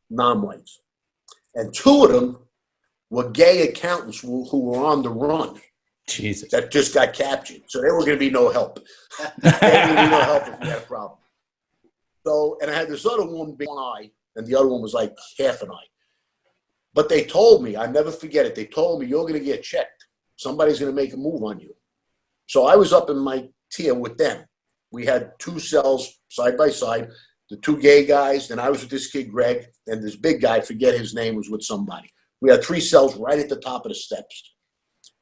non-whites. And 2 of them were gay accountants who were on the run. Jesus. That just got captured. So they were going to be no help. They were going to be no help if we had a problem. So, and I had this other one, big eye, and the other one was like half an eye. But they told me, I never forget it, they told me, you're going to get checked. Somebody's going to make a move on you. So I was up in my tier with them. We had 2 cells side by side, the 2 gay guys, then I was with this kid, Greg, and this big guy, forget his name, was with somebody. We had 3 cells right at the top of the steps.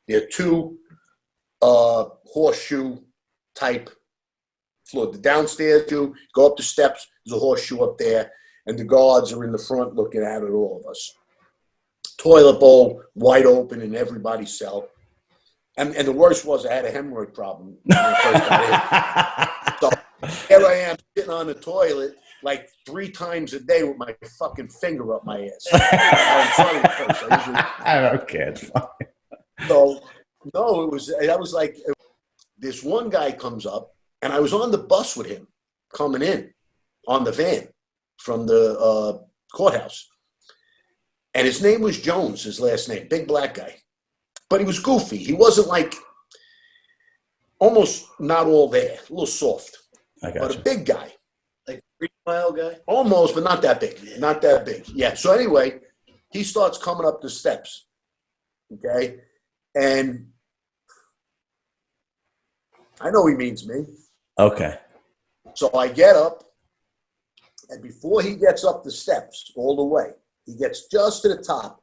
There are 2 horseshoe type floor. The downstairs, go up the steps, there's a horseshoe up there, and the guards are in the front looking at it, all of us. Toilet bowl wide open in everybody's cell. And the worst was I had a hemorrhoid problem when I first got in. So here I am sitting on the toilet like 3 times a day with my fucking finger up my ass. I don't care. It's fine. So, no, I was like, this one guy comes up, and I was on the bus with him coming in on the van from the courthouse. And his name was Jones, his last name, big black guy. But he was goofy. He wasn't like, almost not all there, a little soft. But a big guy. Like 3 mile guy? Almost, but not that big. Not that big. Yeah. So anyway, he starts coming up the steps. Okay. And I know he means me. Okay. So I get up, and before he gets up the steps all the way, he gets just to the top.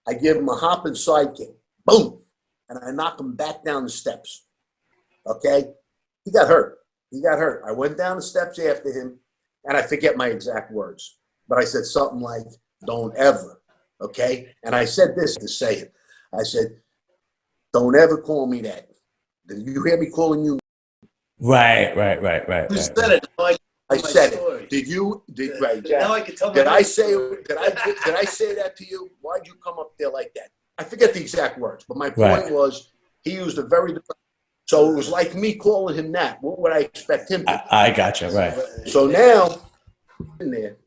I give him a hopping sidekick. Boom. And I knock him back down the steps. Okay? He got hurt. I went down the steps after him, and I forget my exact words. But I said something like, don't ever. Okay? And I said this to say it. I said, don't ever call me that. Did you hear me calling you? Right. You said it. I said it. Right, Jack. Now I can tell. Did I say that to you? Why'd you come up there like that? I forget the exact words, but my point was he used a very different. So it was like me calling him that. What would I expect him to do? I gotcha. Right. So now, in there,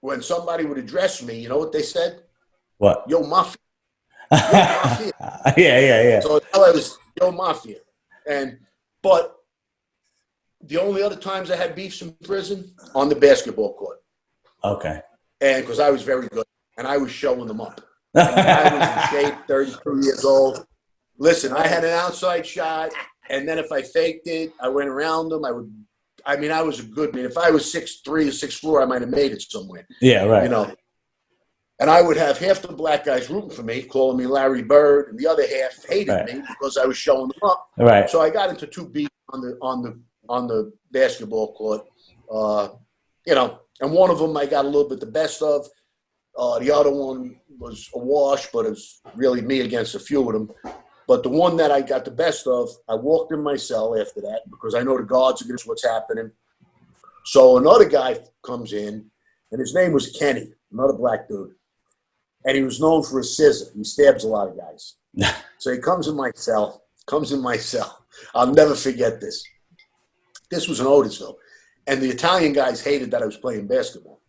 when somebody would address me, you know what they said? What? Yo, Mafia. Yo, Mafia. Yeah. So I was Yo, Mafia. But the only other times I had beefs in prison, on the basketball court. Okay. And because I was very good, and I was showing them up. I was in shape, 32 years old. Listen, I had an outside shot, and then if I faked it, I went around them. I was a good man. If I was 6'3" or 6'4", I might have made it somewhere. Yeah, right. You know. And I would have half the black guys rooting for me, calling me Larry Bird, and the other half hated me because I was showing them up. Right. So I got into 2 beats on the on the basketball court. And one of them I got a little bit the best of. The other one was a wash, but it's really me against a few of them. But the one that I got the best of, I walked in my cell after that because I know the guards are against what's happening. So another guy comes in, and his name was Kenny, another black dude. And he was known for his scissor. He stabs a lot of guys. So he comes in my cell. I'll never forget this. This was in Otisville. And the Italian guys hated that I was playing basketball.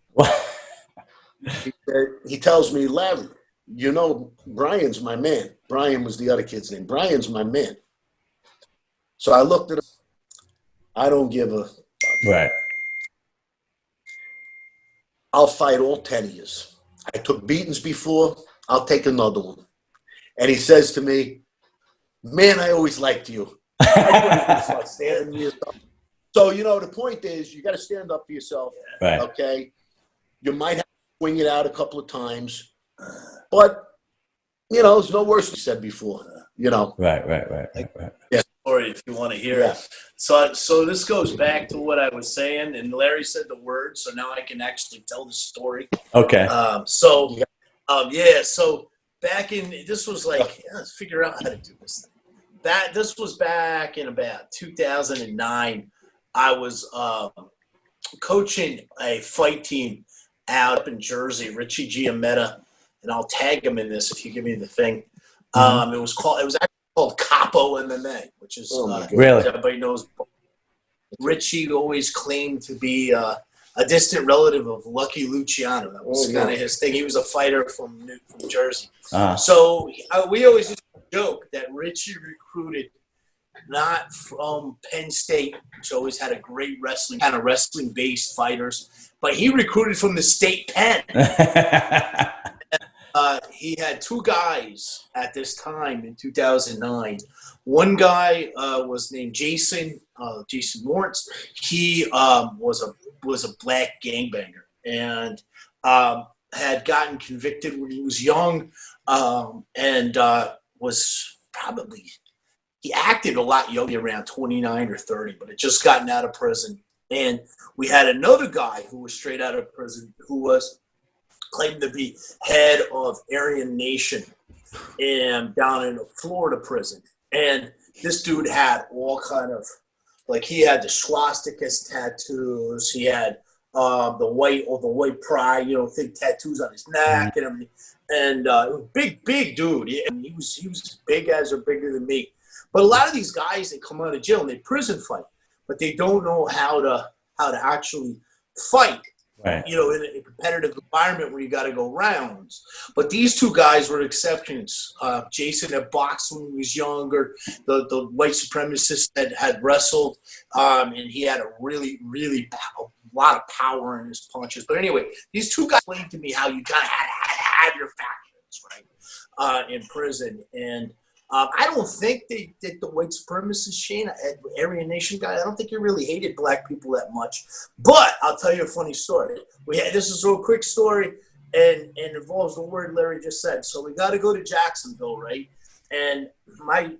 He tells me, Larry, you know, Brian's my man. Brian was the other kid's name. Brian's my man. So I looked at him. I don't give a fuck. Right. I'll fight all 10 of you. I took beatings before. I'll take another one. And he says to me, man, I always liked you. So, you know, the point is you got to stand up for yourself. Right. Okay. You might have to swing it out a couple of times, but, you know, it's no worse than you said before, you know. Right. Yeah. Story if you want to hear it. So this goes back to what I was saying, and Larry said the word, so now I can actually tell the story. Okay. So back in, this was like, let's figure out how to do this thing. This was back in about 2009. I was coaching a fight team out in Jersey, Richie Giametta, and I'll tag him in this if you give me the thing. It was actually called Capo MMA, which is really, everybody knows. Richie always claimed to be a distant relative of Lucky Luciano. That was kind of his thing. He was a fighter from Jersey. So we always used to joke that Richie recruited not from Penn State, which always had a great wrestling-based fighters, but he recruited from the state Penn. He had two guys at this time in 2009. One guy was named Jason Lawrence. He was a black gangbanger and had gotten convicted when he was young, and was probably, he acted a lot younger, around 29 or 30, but had just gotten out of prison. And we had another guy who was straight out of prison who was claimed to be head of Aryan Nation and down in a Florida prison. And this dude had all kind of, like, he had the swastikas tattoos. He had the white pride, you know, thick tattoos on his neck and everything. And big dude. And he was big as or bigger than me. But a lot of these guys, they come out of jail and they prison fight, but they don't know how to actually fight. Right. You know, in a competitive environment where you got to go rounds. But these two guys were exceptions. Jason had boxed when he was younger. The white supremacist had wrestled, and he had a really a lot of power in his punches. But anyway, these two guys explained to me how you kind of had to have your factions, right, in prison. And I don't think that the white supremacist Shane, Aryan Nation guy, I don't think he really hated black people that much. But I'll tell you a funny story. This is a real quick story, and involves the word Larry just said. So we got to go to Jacksonville, right? And I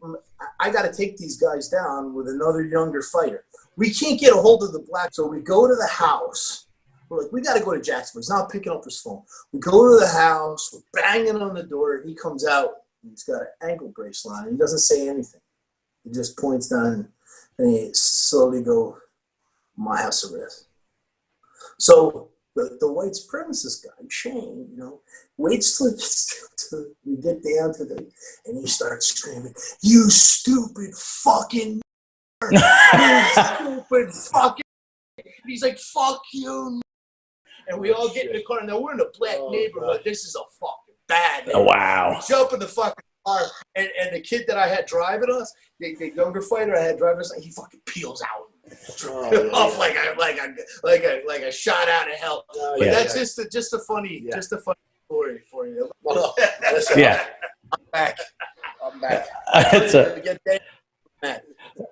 got to take these guys down with another younger fighter. We can't get a hold of the black, so we go to the house. We're like, we got to go to Jacksonville. He's not picking up his phone. We go to the house. We're banging on the door. He comes out. He's got an ankle bracelet on. He doesn't say anything. He just points down, and he slowly go, my house arrest. So the white supremacist guy, Shane, you know, waits till we get down to and he starts screaming, you stupid fucking you stupid fucking. He's like, fuck you. And we all get in the car. Now, we're in a black neighborhood. This is a fucking bad neighborhood. Oh, wow. We jump in the fucking car, and the kid that I had driving us, the younger fighter I had driving us, he fucking peels out. Off like a shot out of hell. But that's just a funny story for you. Yeah. I'm back. That's a.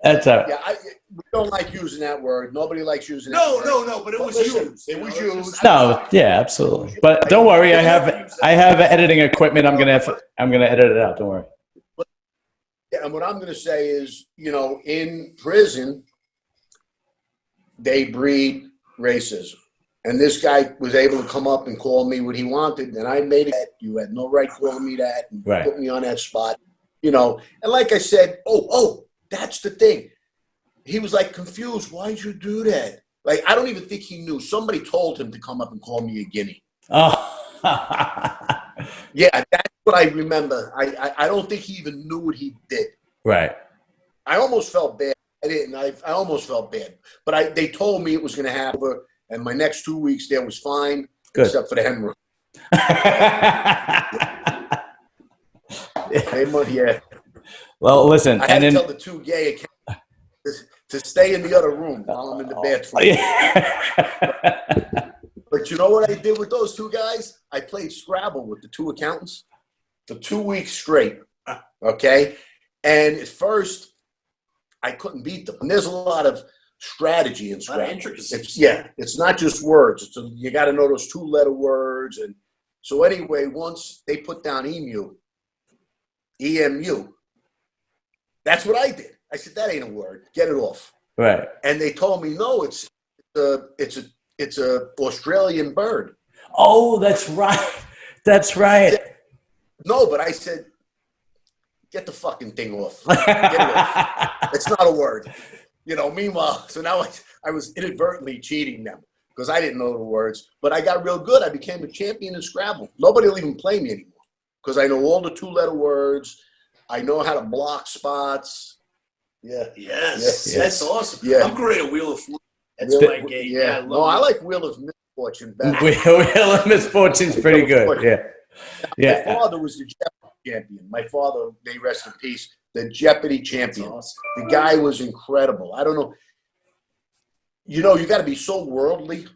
Yeah, we don't like using that word. Nobody likes using that No, word. no, but it was used. It was used. No, yeah, absolutely. But don't worry, I have editing equipment. I'm gonna edit it out. Don't worry. Yeah, and what I'm gonna say is, you know, in prison, they breed racism. And this guy was able to come up and call me what he wanted, and I made it. You had no right calling me that and put me on that spot, you know. And like I said, that's the thing. He was like confused. Why'd you do that? Like, I don't even think he knew. Somebody told him to come up and call me a guinea. Oh. Yeah, that's what I remember. I don't think he even knew what he did. Right. I almost felt bad. I didn't. I almost felt bad. But they told me it was going to happen, and my next 2 weeks there was fine, except for the hemorrhoid. Yeah. Well, listen. I had to tell the two gay accountants to stay in the other room while I'm in the bathroom. But you know what I did with those two guys? I played Scrabble with the two accountants for 2 weeks straight. Okay? And at first, I couldn't beat them. And there's a lot of strategy in Scrabble. It's not just words. You got to know those 2-letter words. And so anyway, once they put down EMU, that's what I did. I said, that ain't a word. Get it off. Right. And they told me, no, it's a Australian bird. Oh, that's right. That's right. No, but I said, get the fucking thing off. Get it off. It's not a word. You know, meanwhile, so now I was inadvertently cheating them because I didn't know the words. But I got real good. I became a champion in Scrabble. Nobody will even play me anymore because I know all the 2-letter words. I know how to block spots. Yeah. Yes. That's awesome. Yeah. I'm great at Wheel of Fortune. That's my game. Yeah. I like Wheel of Misfortune better. Wheel of Misfortune's pretty good. Yeah. My father was the Jeopardy champion. My father, may rest in peace, the Jeopardy champion. Awesome. The guy was incredible. I don't know. You know, you got to be so worldly.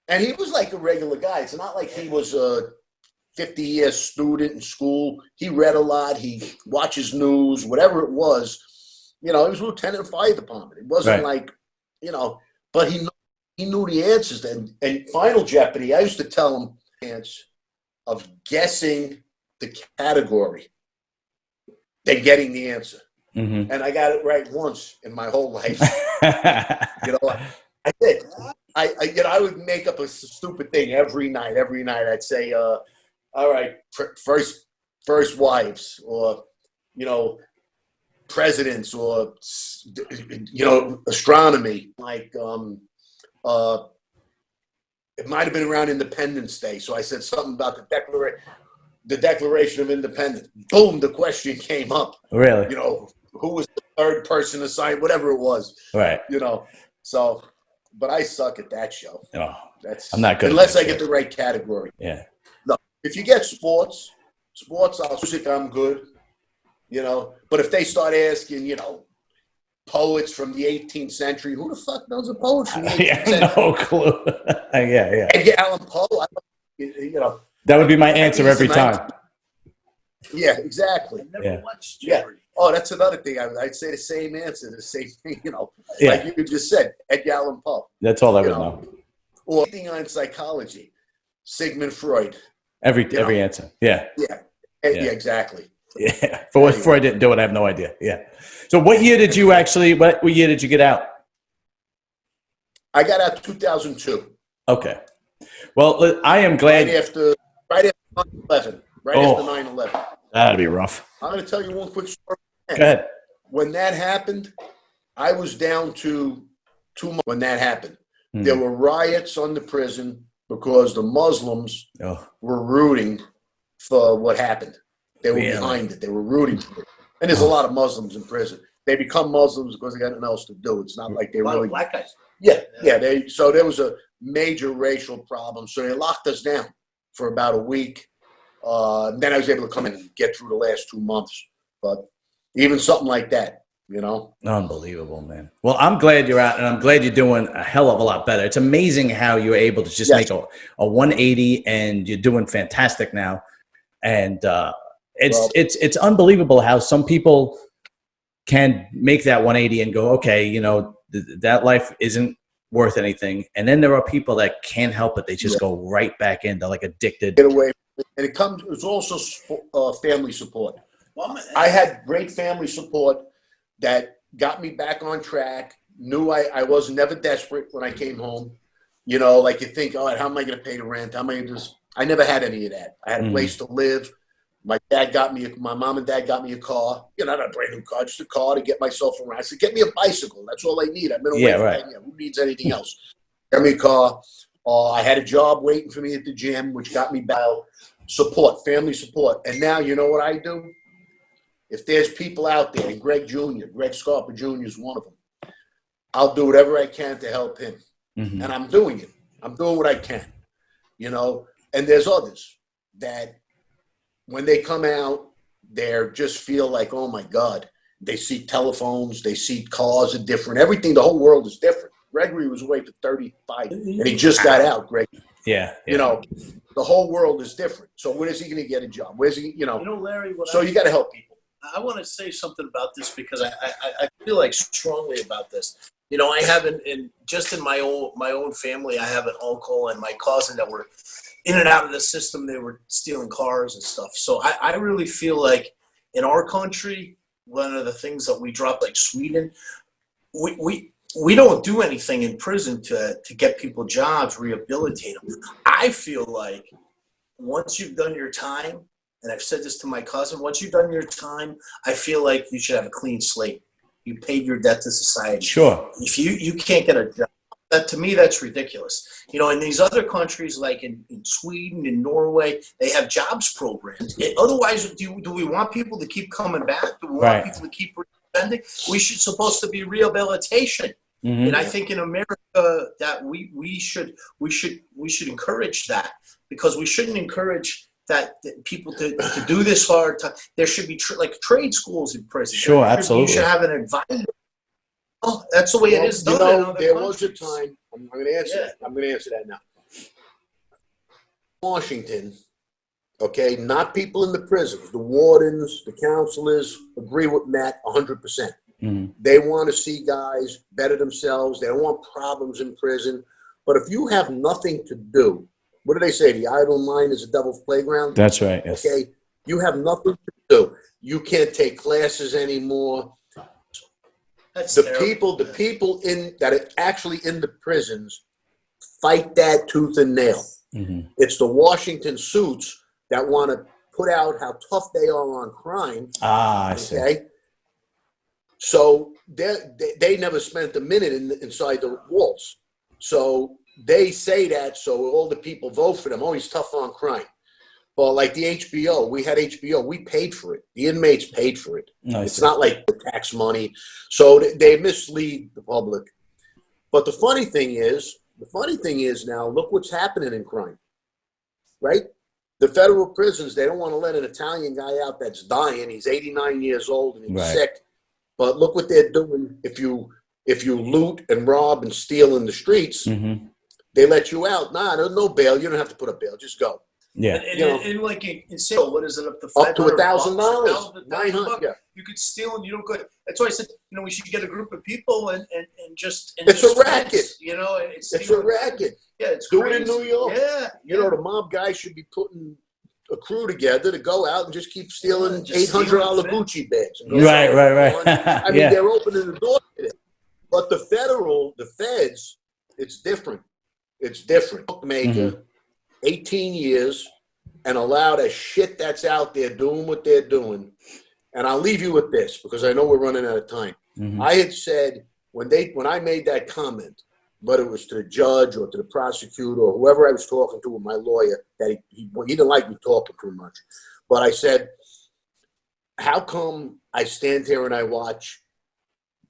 And he was like a regular guy. It's not like he was a 50-year student in school. He read a lot. He watches news, whatever it was. You know, he was a lieutenant of the fire department. It wasn't like, you know, but he knew the answers. And Final Jeopardy, I used to tell him the answer of guessing the category than getting the answer. Mm-hmm. And I got it right once in my whole life. You know, I did. I would make up a stupid thing every night. I'd say, all right, first wives, or, you know, presidents, or, you know, astronomy. Like, it might have been around Independence Day. So I said something about the Declaration of Independence. Boom, the question came up. Really? You know, who was the third person assigned, whatever it was. Right. You know, so, but I suck at that show. Oh, I'm not good unless at I get the right category. Yeah. No, if you get sports, music, I'm good. You know, but if they start asking, you know, poets from the 18th century, who the fuck knows a poet from the 18th century? No clue. Yeah. Edgar Allan Poe, you know. That would be my answer every time. Yeah, exactly. I never watched Jeopardy. Oh, that's another thing. I'd say the same answer, the same thing, you know. Like you just said, Edgar Allan Poe. That's all I would know. Or anything on psychology, Sigmund Freud. Every answer. Yeah. Yeah, exactly. Yeah. For what Freud didn't do it, I have no idea. Yeah. So what year did you what year did you get out? I got out 2002. Okay. Well, I am glad. Right after 9/11. After 9/11. That'd be rough. I'm going to tell you one quick story. Go ahead. When that happened, I was down to 2 months when that happened. There were riots on the prison because the Muslims were rooting for what happened. They were behind it. They were rooting for it. And there's a lot of Muslims in prison. They become Muslims because they got nothing else to do. It's not like they really black guys. Yeah. So there was a major racial problem. So they locked us down for about a week. Then I was able to come in and get through the last 2 months. But even something like that, you know. Unbelievable, man. Well, I'm glad you're out, and I'm glad you're doing a hell of a lot better. It's amazing how you're able to just make a 180, and you're doing fantastic now. And it's unbelievable how some people can make that 180 and go, okay, you know, that life isn't worth anything. And then there are people that can't help it. They just go right back in. They're like addicted. Get away. And it's also family support. Well, I had great family support that got me back on track, knew I was never desperate when I came home. You know, like you think, all right, how am I going to pay the rent? How am I going to do this? I never had any of that. I had a place to live. My mom and dad got me a car. You know, not a brand new car, just a car to get myself around. I said, get me a bicycle. That's all I need. I've been away for 10 years. Who needs anything else? Get me a car. I had a job waiting for me at the gym, which got me back. Support, family support. And now, you know what I do? If there's people out there, and Greg Scarpa Jr. is one of them, I'll do whatever I can to help him. And I'm doing it. I'm doing what I can, you know. And there's others that when they come out, they just feel like, oh, my God. They see telephones. They see cars are different. Everything, the whole world is different. Gregory was away for 35, and he just got out, Greg. Yeah. You know, the whole world is different. So when is he going to get a job? Where's he, you know? Larry, so you got to help people. I want to say something about this because I feel like strongly about this. You know, I have just in my own family, I have an uncle and my cousin that were in and out of the system. They were stealing cars and stuff. So I really feel like in our country, one of the things that we dropped, like Sweden, we don't do anything in prison to get people jobs, rehabilitate them. I feel like once you've done your time, and I've said this to my cousin, once you've done your time, I feel like you should have a clean slate. You paid your debt to society. Sure. If you can't get a job, to me, that's ridiculous. You know, in these other countries, like in Sweden and Norway, they have jobs programs. Otherwise, do we want people to keep coming back? Do we want people to keep spending? We should supposed to be rehabilitation. And I think in America that we should encourage that, because we shouldn't encourage that people to do this hard time. There should be like trade schools in prison. Sure, absolutely. You should have an advisor. Oh, that's the way it is done. You know, there was a time. I'm going to answer that. I'm going to answer that now. Washington, okay, not people in the prisons. The wardens, the counselors agree with Matt 100%. They want to see guys better themselves. They don't want problems in prison. But if you have nothing to do, what do they say? The idle mind is a devil's playground. That's right. Yes. Okay, you have nothing to do. You can't take classes anymore. The people in that are actually in the prisons fight that tooth and nail. It's the Washington suits that want to put out how tough they are on crime. I see. So they never spent a minute inside the walls. So they say that so all the people vote for them. Oh, he's tough on crime. Well, like the HBO, we had HBO. We paid for it. The inmates paid for it. It's not like tax money. So they mislead the public. But the funny thing is now, look what's happening in crime, right? The federal prisons, they don't want to let an Italian guy out that's dying. He's 89 years old and he's sick. But look what they're doing. If you loot and rob and steal in the streets, they let you out. Nah, there's no bail. You don't have to put a bail. Just go. Yeah. And like in sale, what is it, up to $1,000? $900. Yeah. You could steal and you don't go. That's why I said, you know, we should get a group of people and just. It's a racket. You know, it's a racket. Yeah, it's do crazy. it in New York. Yeah. You know, the mob guys should be putting a crew together to go out and just keep stealing $800 Gucci bags. Right. I mean, they're opening the door to it. But the feds, it's different. It's different. Bookmaker, 18 years, and allow the shit that's out there doing what they're doing. And I'll leave you with this because I know we're running out of time. I had said when I made that comment, whether it was to the judge or to the prosecutor or whoever I was talking to with my lawyer, that he didn't like me talking too much. But I said, how come I stand here and I watch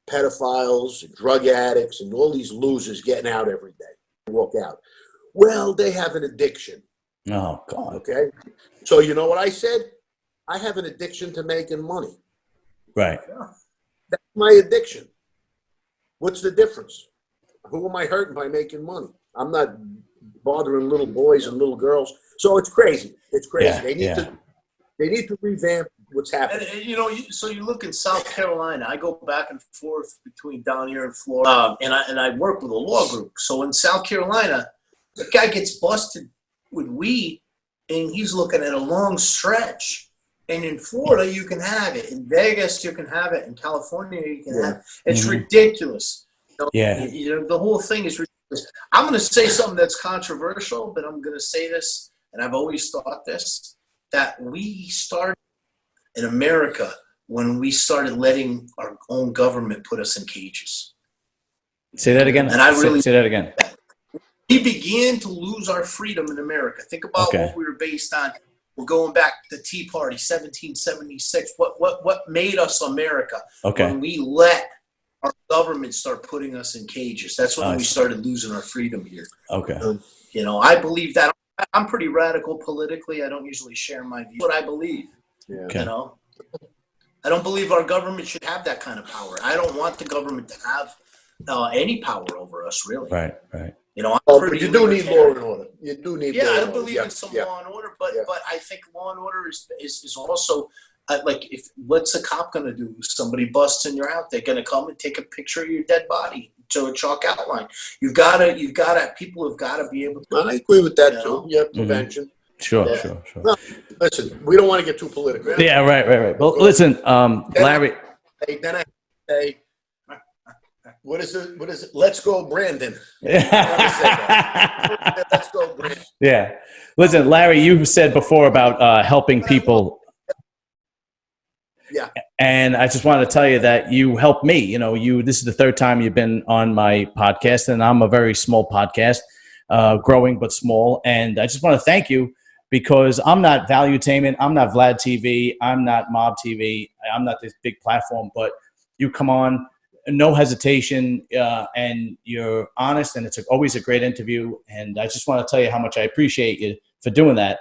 pedophiles, and drug addicts, and all these losers getting out every day, walk out? Well, they have an addiction. Oh, God. Okay? So you know what I said? I have an addiction to making money. Right. That's my addiction. What's the difference? Who am I hurting by making money? I'm not bothering little boys and little girls. So it's crazy. It's crazy. Yeah, they need to revamp what's happening. And, you know, so you look in South Carolina. I go back and forth between down here and Florida, and I work with a law group. So in South Carolina, the guy gets busted with weed, and he's looking at a long stretch. And in Florida, you can have it. In Vegas, you can have it. In California, you can have it. It's ridiculous. Yeah. The whole thing is ridiculous. I'm going to say something that's controversial, but I'm going to say this, and I've always thought this, that we started in America when we started letting our own government put us in cages. Say that again. And I really say that again. We began to lose our freedom in America. Think about what we were based on. We're going back to the Tea Party, 1776. What made us America? Okay. When we let our government start putting us in cages. That's when we started losing our freedom here. Okay. I believe that. I'm pretty radical politically. I don't usually share my views. What I believe. Yeah. Okay. I don't believe our government should have that kind of power. I don't want the government to have any power over us, really. Right. But you do need law and order. You do need law and order. I believe in some law and order, but I think law and order is also like, what's a cop going to do? Somebody busts in your house, they're going to come and take a picture of your dead body to a chalk outline. People have got to be able to. I agree with that too. Yeah, prevention. Sure. No, listen, we don't want to get too political. Yeah, right. Well, listen, Larry. Then I say, what is it? Let's go, Brandon. Let's go, Brandon. Yeah. Listen, Larry, you said before about helping people. Yeah. And I just wanted to tell you that you helped me. This is the third time you've been on my podcast, and I'm a very small podcast, growing but small. And I just want to thank you because I'm not Valuetainment, I'm not Vlad TV, I'm not MobTV, I'm not this big platform, but you come on, no hesitation, and you're honest, and it's always a great interview. And I just want to tell you how much I appreciate you for doing that.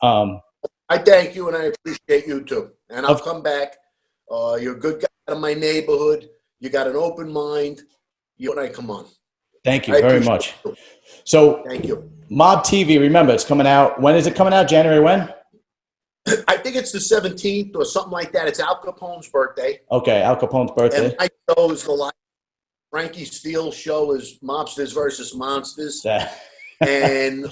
I thank you, and I appreciate you too. And I'll come back. You're a good guy in my neighborhood. You got an open mind. You and I come on. Thank you very much. You. So, thank you. MobTV, remember, it's coming out. When is it coming out? January when? I think it's the 17th or something like that. It's Al Capone's birthday. Okay, Al Capone's birthday. And my show is the live. Frankie Steele's show is Mobsters versus Monsters. And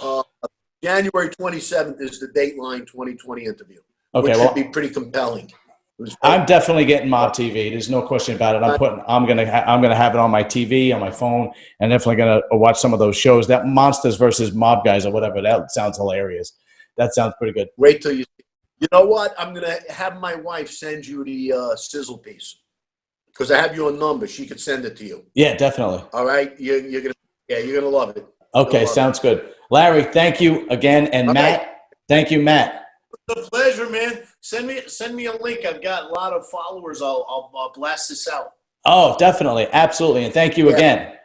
January 27th is the Dateline 2020 interview, which should be pretty compelling. I'm definitely getting MobTV. There's no question about it. I'm gonna have it on my TV, on my phone, and definitely gonna watch some of those shows. That Monsters versus Mob Guys or whatever. That sounds hilarious. That sounds pretty good. Wait till you. You know what? I'm gonna have my wife send you the sizzle piece because I have your number. She could send it to you. Yeah, definitely. All right, you're gonna love it. Okay, sounds good. Larry, thank you again, and Matt, thank you, Matt. It's a pleasure, man. Send me a link. I've got a lot of followers. I'll blast this out. Oh, definitely, absolutely, and thank you again.